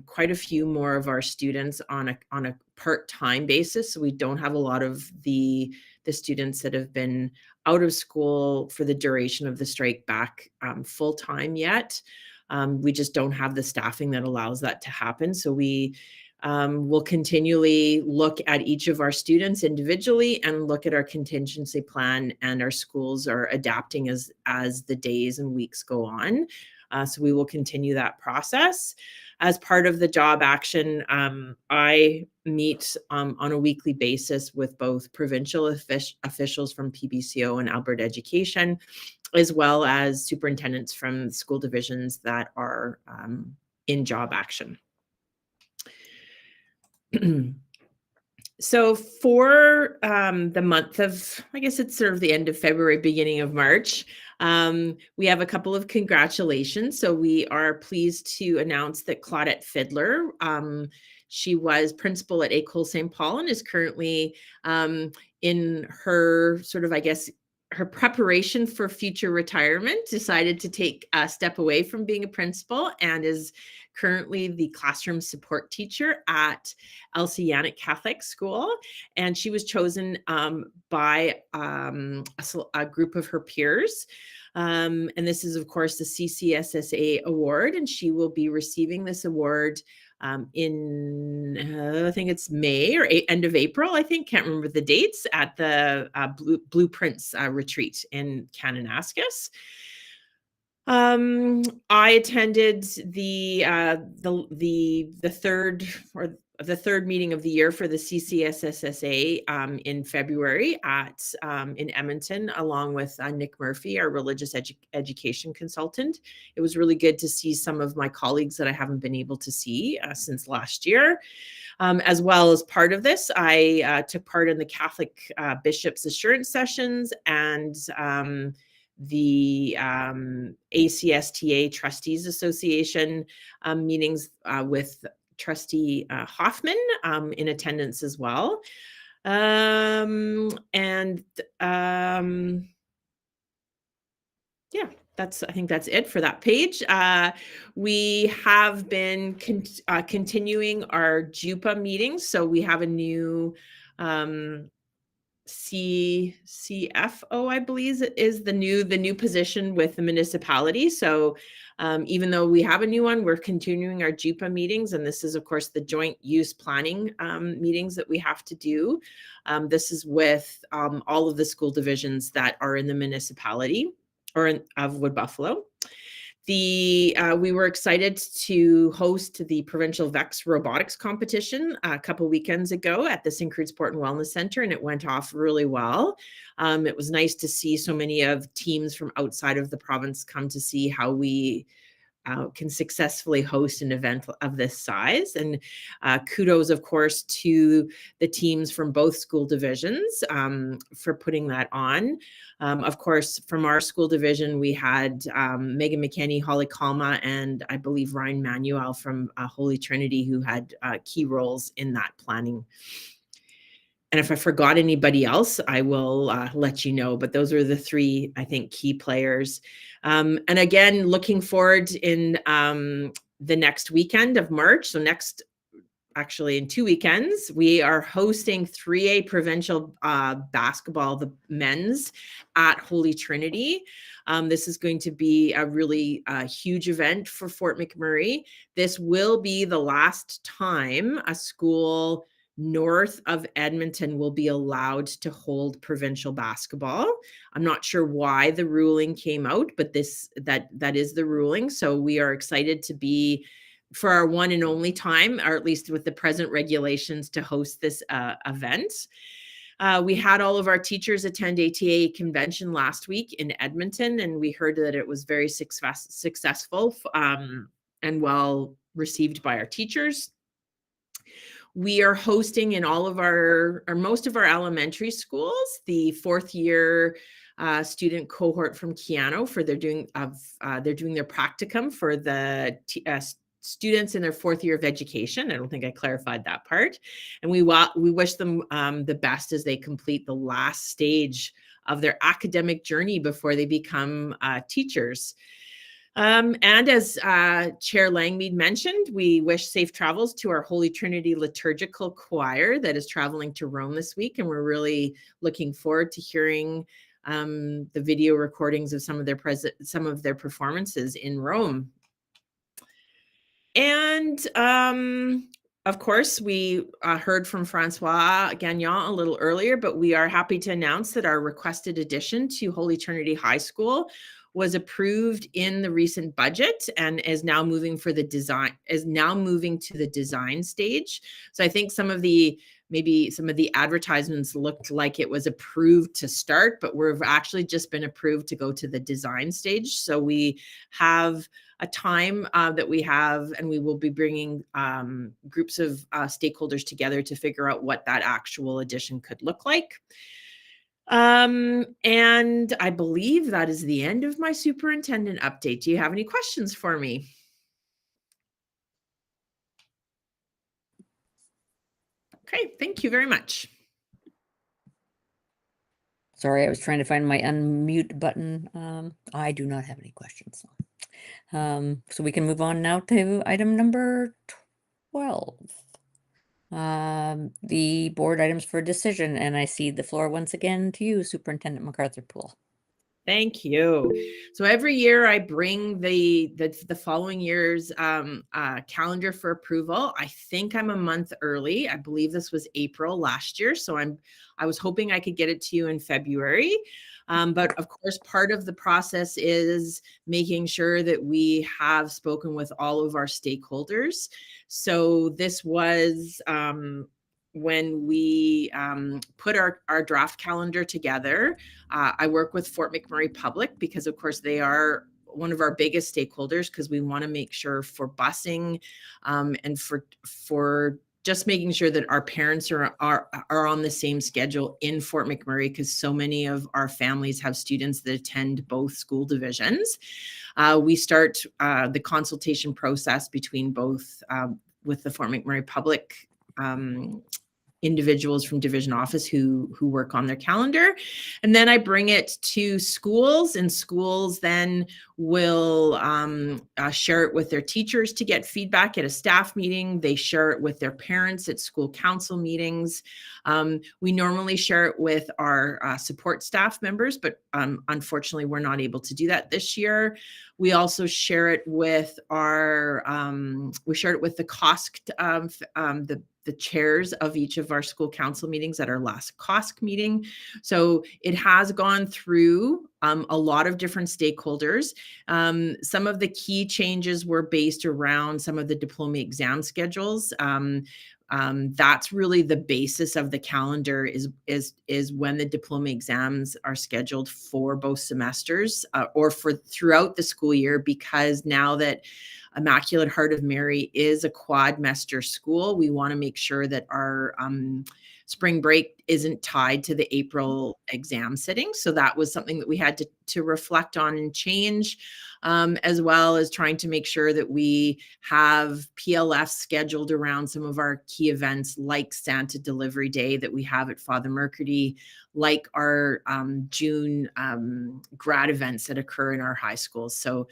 Speaker 4: quite a few more of our students on a part-time basis. So we don't have a lot of the students that have been out of school for the duration of the strike back full-time yet. We just don't have the staffing that allows that to happen. So we will continually look at each of our students individually and look at our contingency plan, and our schools are adapting as the days and weeks go on. So we will continue that process. As part of the job action, I meet on a weekly basis with both provincial officials from PBCO and Alberta Education, as well as superintendents from school divisions that are in job action. So for the month of, I guess it's sort of the end of February, beginning of March, we have a couple of congratulations. So we are pleased to announce that Claudette Fiddler, She was principal at École St. Paul and is currently in her sort of, I guess, her preparation for future retirement, decided to take a step away from being a principal and is currently the classroom support teacher at Elsie Yannick Catholic School. And she was chosen by a group of her peers. And this is, of course, the CCSSA award, and she will be receiving this award in I think it's May or end of April, I think, can't remember the dates, at the Blueprints retreat in Kananaskis. I attended the third meeting of the year for the CCSSSA in February in Edmonton, along with Nick Murphy, our religious education consultant. It was really good to see some of my colleagues that I haven't been able to see since last year. As well as part of this, I took part in the Catholic Bishops Assurance Sessions and the ACSTA Trustees Association meetings with Trustee Hoffman in attendance as well. Yeah, I think that's it for that page. We have been continuing our JUPA meetings. So we have a new CFO, I believe, is the new position with the municipality. So even though we have a new one, we're continuing our JUPA meetings, and this is, of course, the joint use planning meetings that we have to do. This is with all of the school divisions that are in the municipality of Wood Buffalo. We were excited to host the provincial VEX robotics competition a couple weekends ago at the St. Croix Sport and Wellness Center, and it went off really well. It was nice to see so many of teams from outside of the province come to see how we can successfully host an event of this size. And kudos, of course, to the teams from both school divisions for putting that on. Of course, from our school division, we had Megan McKenney, Holly Kalma, and I believe Ryan Manuel from Holy Trinity, who had key roles in that planning. And if I forgot anybody else, I will let you know. But those are the three, I think, key players. And again, looking forward in the next weekend of March. So actually in 2 weekends, we are hosting 3A provincial basketball, the men's, at Holy Trinity. This is going to be a really huge event for Fort McMurray. This will be the last time a school north of Edmonton will be allowed to hold provincial basketball. I'm not sure why the ruling came out, but that is the ruling. So we are excited to be, for our one and only time, or at least with the present regulations, to host this event. We had all of our teachers attend ATA convention last week in Edmonton, and we heard that it was very successful and well received by our teachers. We are hosting in all of most of our elementary schools the 4th year student cohort from Keano for they're doing their practicum for the students in their 4th year of education. I don't think I clarified that part. And we wish them the best as they complete the last stage of their academic journey before they become teachers. And as Chair Langmead mentioned, we wish safe travels to our Holy Trinity Liturgical Choir that is traveling to Rome this week. And we're really looking forward to hearing the video recordings of some of their performances in Rome. And of course, we heard from Francois Gagnon a little earlier, but we are happy to announce that our requested addition to Holy Trinity High School was approved in the recent budget and is now moving to the design stage. So I think maybe some of the advertisements looked like it was approved to start, but we've actually just been approved to go to the design stage. So we have a time that we have, and we will be bringing groups of stakeholders together to figure out what that actual addition could look like. And I believe that is the end of my superintendent update. Do you have any questions for me? Okay, thank you very much.
Speaker 1: Sorry, I was trying to find my unmute button. I do not have any questions. So we can move on now to item number 12. The board items for decision, and I cede the floor once again to you, Superintendent MacArthur-Poole.
Speaker 4: Thank you. So every year I bring the following year's calendar for approval. I think I'm a month early. I believe this was April last year, so I was hoping I could get it to you in February. But of course, part of the process is making sure that we have spoken with all of our stakeholders. So this was when we put our draft calendar together. I work with Fort McMurray Public because, of course, they are one of our biggest stakeholders, because we want to make sure for busing and for just making sure that our parents are on the same schedule in Fort McMurray, because so many of our families have students that attend both school divisions. We start the consultation process between both with the Fort McMurray Public individuals from division office who work on their calendar. And then I bring it to schools, and schools then will share it with their teachers to get feedback at a staff meeting. They share it with their parents at school council meetings. We normally share it with our support staff members, but unfortunately we're not able to do that this year. We also share it with our, the COSC, the chairs of each of our school council meetings at our last COSC meeting. So it has gone through a lot of different stakeholders. Some of the key changes were based around some of the diploma exam schedules. That's really the basis of the calendar, is when the diploma exams are scheduled for both semesters or for throughout the school year, because now that Immaculate Heart of Mary is a quadmester school, we want to make sure that our spring break isn't tied to the April exam sitting. So that was something that we had to reflect on and change, as well as trying to make sure that we have PLF scheduled around some of our key events, like Santa Delivery Day that we have at Father Mercady, like our June grad events that occur in our high schools. So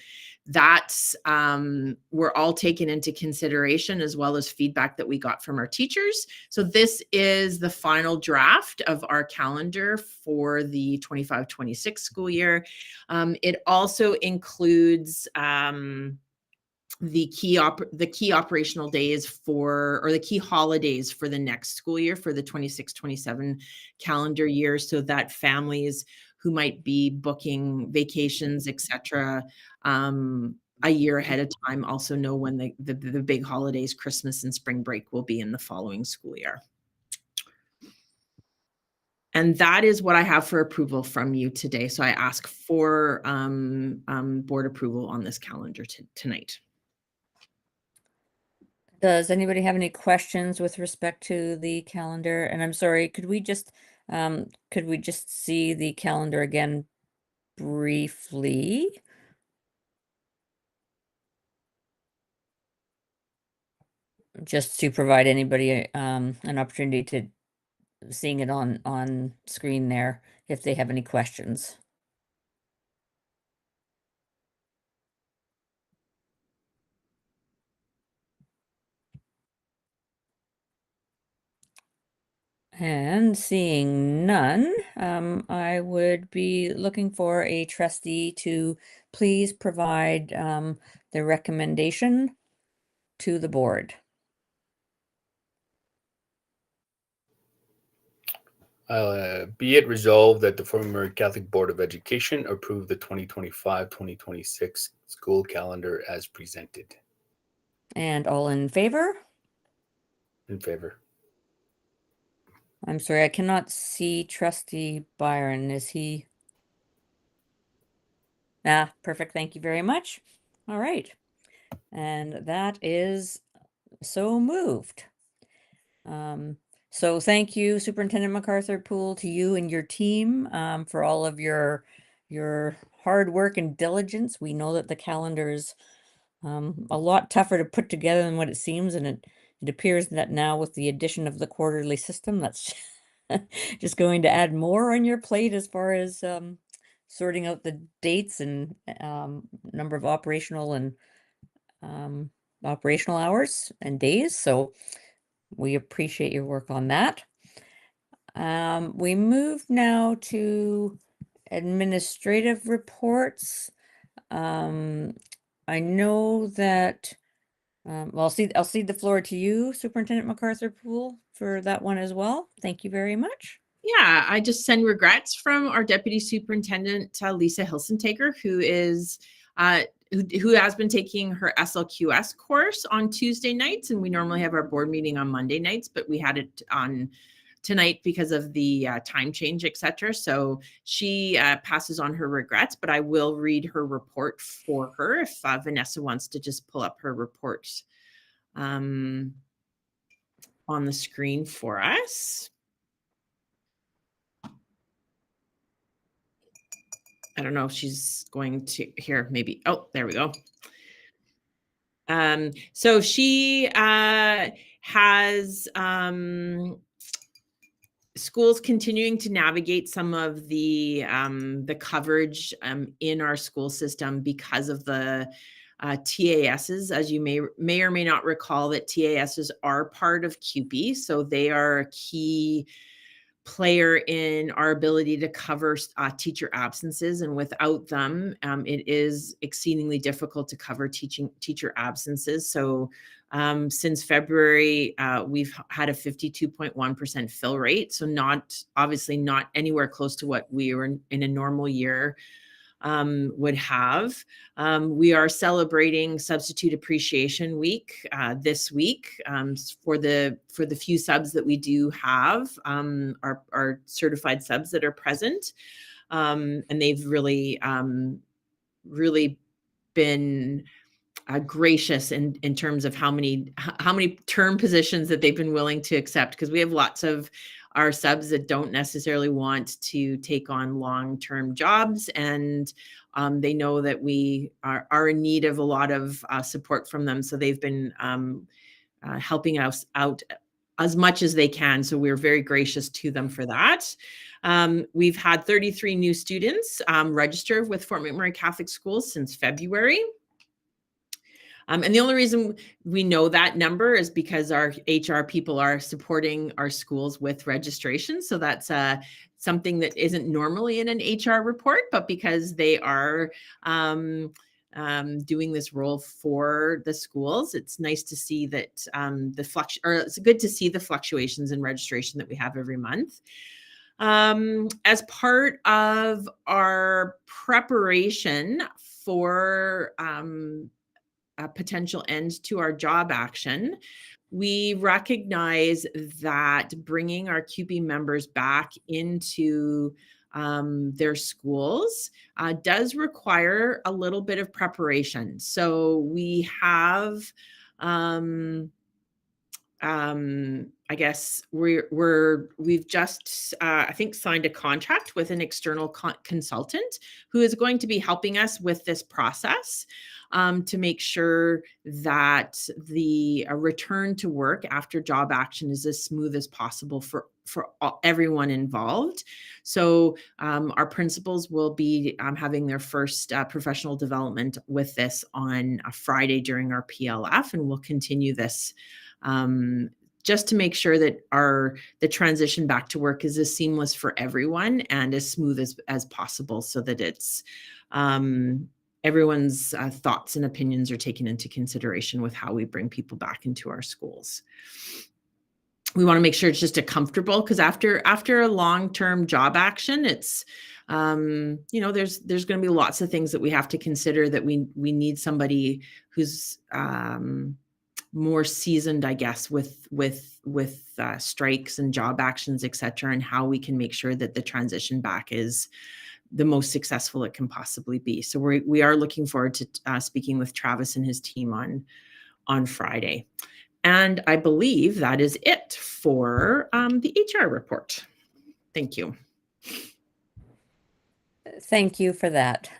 Speaker 4: that's were all taken into consideration, as well as feedback that we got from our teachers. So this is the final draft of our calendar for the 25-26 school year. It also includes the key operational days or the key holidays for the next school year, for the 26-27 calendar year, so that families who might be booking vacations, etc., a year ahead of time also know when the big holidays, Christmas and spring break, will be in the following school year. And that is what I have for approval from you today. So I ask for board approval on this calendar tonight.
Speaker 1: Does anybody have any questions with respect to the calendar? And I'm sorry, could we just see the calendar again briefly? Just to provide anybody an opportunity to seeing it on screen there if they have any questions. And seeing none, I would be looking for a trustee to please provide the recommendation to the board.
Speaker 3: Be it resolved that the Fort McMurray Catholic Board of Education approve the 2025-2026 school calendar as presented.
Speaker 1: And all in favor?
Speaker 3: In favor.
Speaker 1: I'm sorry, I cannot see Trustee Byron. Is he? Perfect. Thank you very much. All right. And that is so moved. So thank you, Superintendent MacArthur-Poole, to you and your team for all of your hard work and diligence. We know that the calendar is a lot tougher to put together than what it seems, and it It appears that now with the addition of the quarterly system, that's just going to add more on your plate as far as sorting out the dates and number of operational and operational hours and days. So we appreciate your work on that. We move now to administrative reports. I know that, well, I'll cede the floor to you, Superintendent MacArthur-Poole, for that one as well. Thank you very much.
Speaker 4: Yeah, I just send regrets from our Deputy Superintendent, Lisa Hilsenteger, who is who has been taking her SLQS course on Tuesday nights, and we normally have our board meeting on Monday nights, but we had it on tonight because of the time change, etc. So she passes on her regrets, but I will read her report for her if Vanessa wants to just pull up her report on the screen for us. I don't know if she's going to here, maybe. Oh, there we go. So she has schools continuing to navigate some of the coverage in our school system because of the TASs. As you may or may not recall, that TASs are part of CUPE, so they are a key player in our ability to cover teacher absences, and without them, it is exceedingly difficult to cover teacher absences. So since February, we've had a 52.1% fill rate. So obviously not anywhere close to what we were in a normal year would have. We are celebrating Substitute Appreciation Week this week for the few subs that we do have, our certified subs that are present, and they've really been gracious in terms of how many term positions that they've been willing to accept, because we have lots of our subs that don't necessarily want to take on long-term jobs, and they know that we are in need of a lot of support from them. So they've been helping us out as much as they can. So we're very gracious to them for that. We've had 33 new students register with Fort McMurray Catholic Schools since February. And the only reason we know that number is because our HR people are supporting our schools with registration. So that's something that isn't normally in an HR report, but because they are doing this role for the schools, it's nice to see that it's good to see the fluctuations in registration that we have every month. As part of our preparation for a potential end to our job action, we recognize that bringing our CUPE members back into their schools does require a little bit of preparation. So we have, I guess we've just, I think, signed a contract with an external consultant who is going to be helping us with this process to make sure that the return to work after job action is as smooth as possible for everyone involved. So our principals will be having their first professional development with this on a Friday during our PLF, and we'll continue this just to make sure that the transition back to work is as seamless for everyone and as smooth as possible, so that it's everyone's thoughts and opinions are taken into consideration with how we bring people back into our schools. We want to make sure it's just a comfortable, because after a long-term job action, it's there's going to be lots of things that we have to consider, that we need somebody who's more seasoned, I guess, with strikes and job actions, et cetera, and how we can make sure that the transition back is the most successful it can possibly be. So we are looking forward to speaking with Travis and his team on Friday. And I believe that is it for the HR report. Thank you.
Speaker 1: Thank you for that.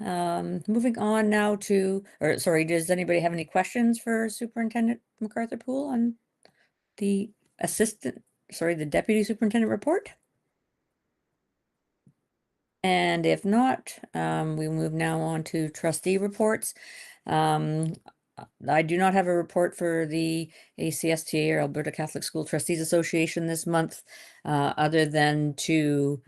Speaker 1: Moving on now does anybody have any questions for Superintendent MacArthur-Poole on the the deputy superintendent report? And if not, we move now on to trustee reports. I do not have a report for the ACSTA, or Alberta Catholic School Trustees Association, this month, other than to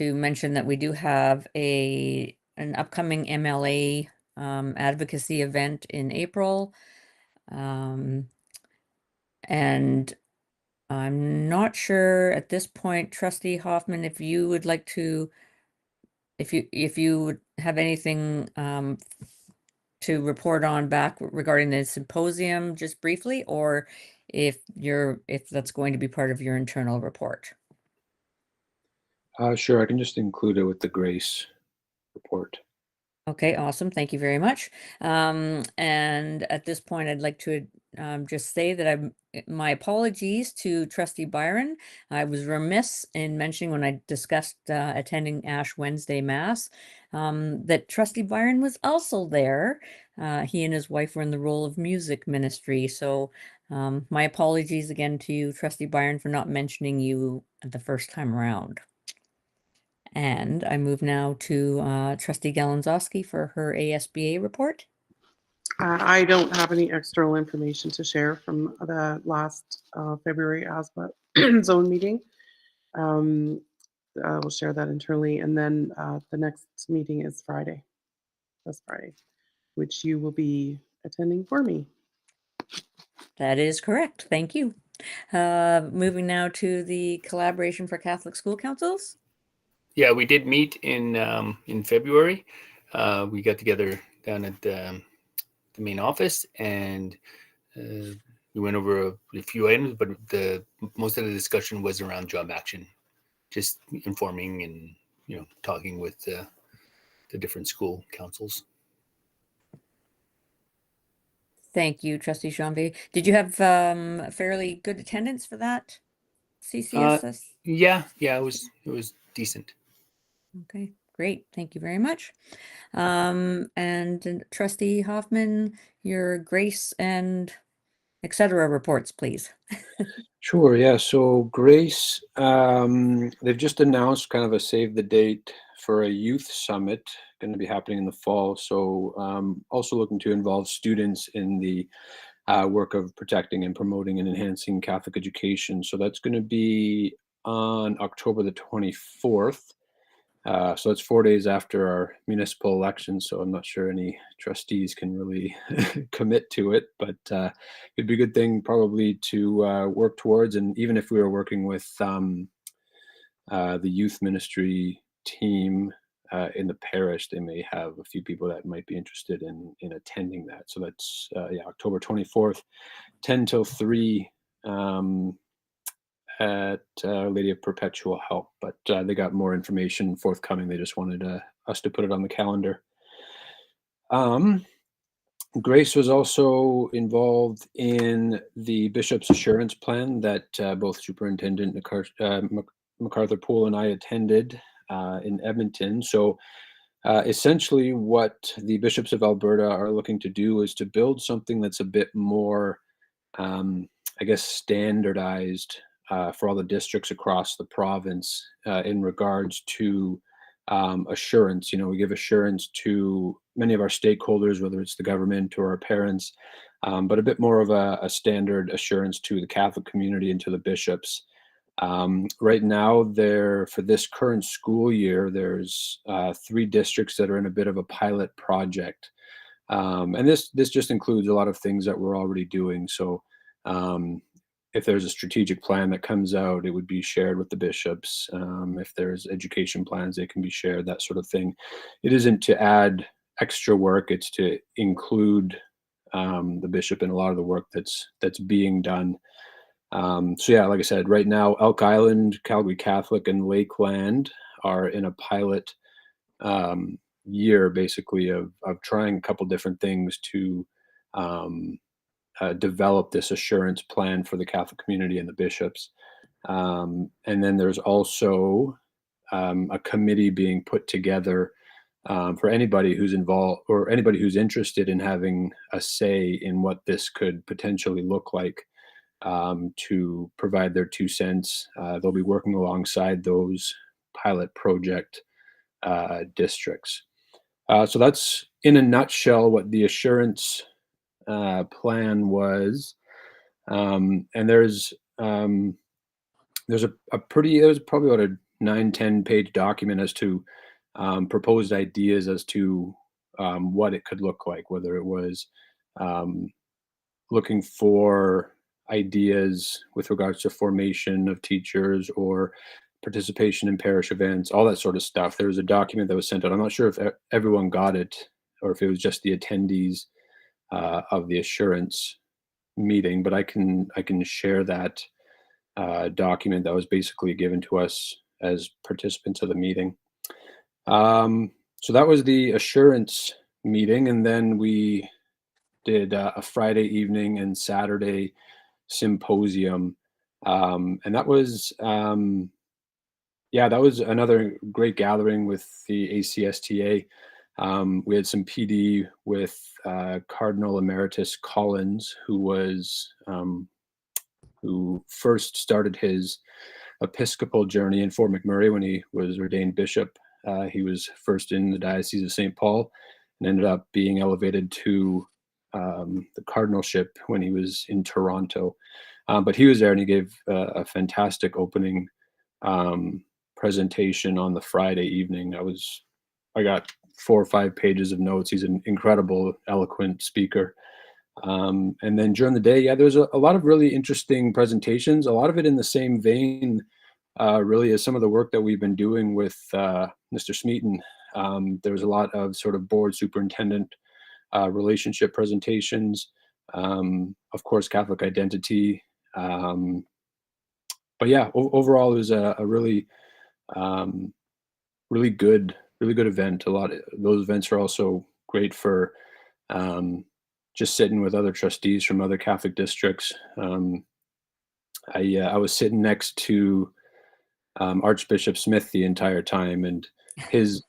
Speaker 1: mention that we do have an upcoming MLA advocacy event in April. And I'm not sure at this point, Trustee Hoffman, if you would like to, if you would have anything to report on back regarding the symposium, just briefly, or if that's going to be part of your internal report.
Speaker 8: Sure, I can just include it with the Grace report.
Speaker 1: Okay, awesome. Thank you very much. And at this point, I'd like to just say that my apologies to Trustee Byron. I was remiss in mentioning when I discussed attending Ash Wednesday Mass that Trustee Byron was also there. He and his wife were in the role of music ministry. So my apologies again to you, Trustee Byron, for not mentioning you the first time around. And I move now to Trustee Galanzowski for her ASBA report.
Speaker 2: I don't have any external information to share from the last February ASBA zone meeting. We'll share that internally, and then the next meeting is Friday, this Friday, which you will be attending for me.
Speaker 1: That is correct. Thank you. Moving now to the Collaboration for Catholic School Councils.
Speaker 3: Yeah, we did meet in February. We got together down at the main office, and we went over a few items, but most of the discussion was around job action, just informing and talking with the different school councils.
Speaker 1: Thank you, Trustee Janvier. Did you have fairly good attendance for that CCSS?
Speaker 3: Yeah, it was decent.
Speaker 1: Okay, great. Thank you very much. And Trustee Hoffman, your Grace and etc. reports, please.
Speaker 8: Sure, yeah. So Grace, they've just announced kind of a save the date for a youth summit going to be happening in the fall. So also looking to involve students in the work of protecting and promoting and enhancing Catholic education. So that's going to be on October the 24th. So it's 4 days after our municipal election. So I'm not sure any trustees can really commit to it, but it'd be a good thing probably to work towards. And even if we were working with the youth ministry team in the parish, they may have a few people that might be interested in attending that. So that's October 24th, 10 till 3. At Our Lady of Perpetual Help, but they got more information forthcoming. They just wanted us to put it on the calendar. Grace was also involved in the Bishop's Assurance Plan that both Superintendent MacArthur Poole and I attended in Edmonton. So essentially what the Bishops of Alberta are looking to do is to build something that's a bit more, standardized for all the districts across the province in regards to assurance. We give assurance to many of our stakeholders, whether it's the government or our parents, but a bit more of a standard assurance to the Catholic community and to the bishops. Right now, for this current school year, there's 3 districts that are in a bit of a pilot project. And this just includes a lot of things that we're already doing. So if there's a strategic plan that comes out, it would be shared with the bishops. If there's education plans, they can be shared, that sort of thing. It isn't to add extra work, it's to include the bishop in a lot of the work that's being done. So yeah, like I said, right now, Elk Island, Calgary Catholic, and Lakeland are in a pilot year, basically, of trying a couple different things to develop this assurance plan for the Catholic community and the bishops. And then there's also a committee being put together for anybody who's involved or anybody who's interested in having a say in what this could potentially look like. to provide their 2 cents. They'll be working alongside those pilot project districts. So that's in a nutshell what the assurance plan was. And there's a pretty, it was probably about a 9-10 page document as to proposed ideas as to what it could look like, whether it was looking for ideas with regards to formation of teachers or participation in parish events, all that sort of stuff. There was a document that was sent out. I'm not sure if everyone got it or if it was just the attendees of the assurance meeting, but I can share that document that was basically given to us as participants of the meeting. So that was the assurance meeting, and then we did a Friday evening and Saturday symposium, and that was that was another great gathering with the ACSTA. We had some PD with Cardinal Emeritus Collins, who first started his Episcopal journey in Fort McMurray when he was ordained bishop. He was first in the Diocese of St. Paul and ended up being elevated to the cardinalship when he was in Toronto. But he was there and he gave a fantastic opening presentation on the Friday evening. I got 4 or 5 pages of notes. He's an incredible, eloquent speaker. And then during the day, there was a lot of really interesting presentations, a lot of it in the same vein, really, as some of the work that we've been doing with Mr. Smeaton. There was a lot of sort of board superintendent relationship presentations, of course, Catholic identity. But yeah, overall, it was a really, really good event. A lot of those events are also great for just sitting with other trustees from other Catholic districts. I was sitting next to Archbishop Smith the entire time, and his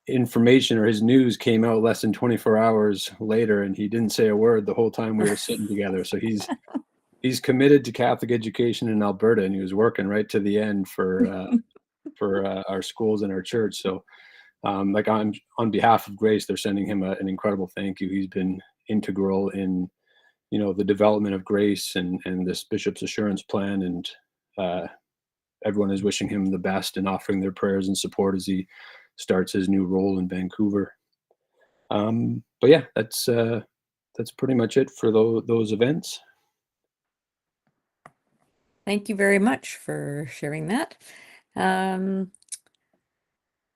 Speaker 8: information or his news came out less than 24 hours later, and he didn't say a word the whole time we were sitting together. So he's committed to Catholic education in Alberta, and he was working right to the end for our schools and our church. So like on behalf of Grace, they're sending him an incredible thank you. He's been integral in the development of Grace and this Bishop's Assurance Plan, and everyone is wishing him the best and offering their prayers and support as he starts his new role in Vancouver. But yeah, that's pretty much it for those events.
Speaker 1: Thank you very much for sharing that.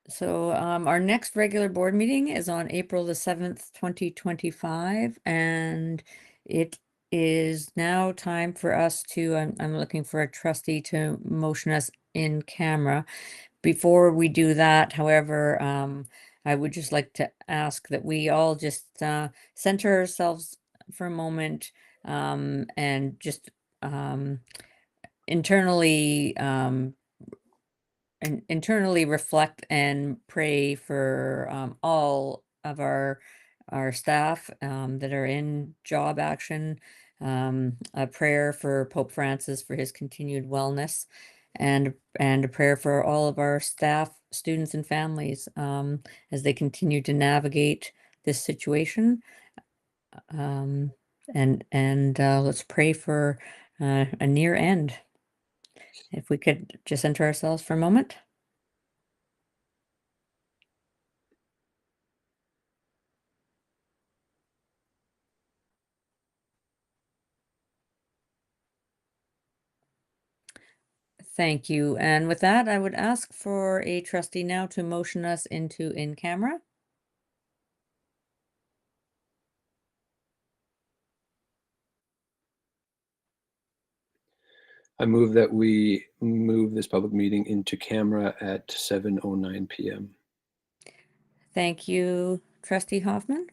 Speaker 1: So our next regular board meeting is on April the 7th, 2025, and it is now time for us to, I'm looking for a trustee to motion us in camera. Before we do that, however, I would just like to ask that we all just center ourselves for a moment and just internally reflect and pray for all of our staff that are in job action, a prayer for Pope Francis for his continued wellness, and a prayer for all of our staff, students, and families as they continue to navigate this situation. And let's pray for a near end. If we could just center ourselves for a moment. Thank you. And with that, I would ask for a trustee now to motion us into in camera.
Speaker 8: I move that we move this public meeting into camera at 7:09 p.m.
Speaker 1: Thank you, Trustee Hoffman.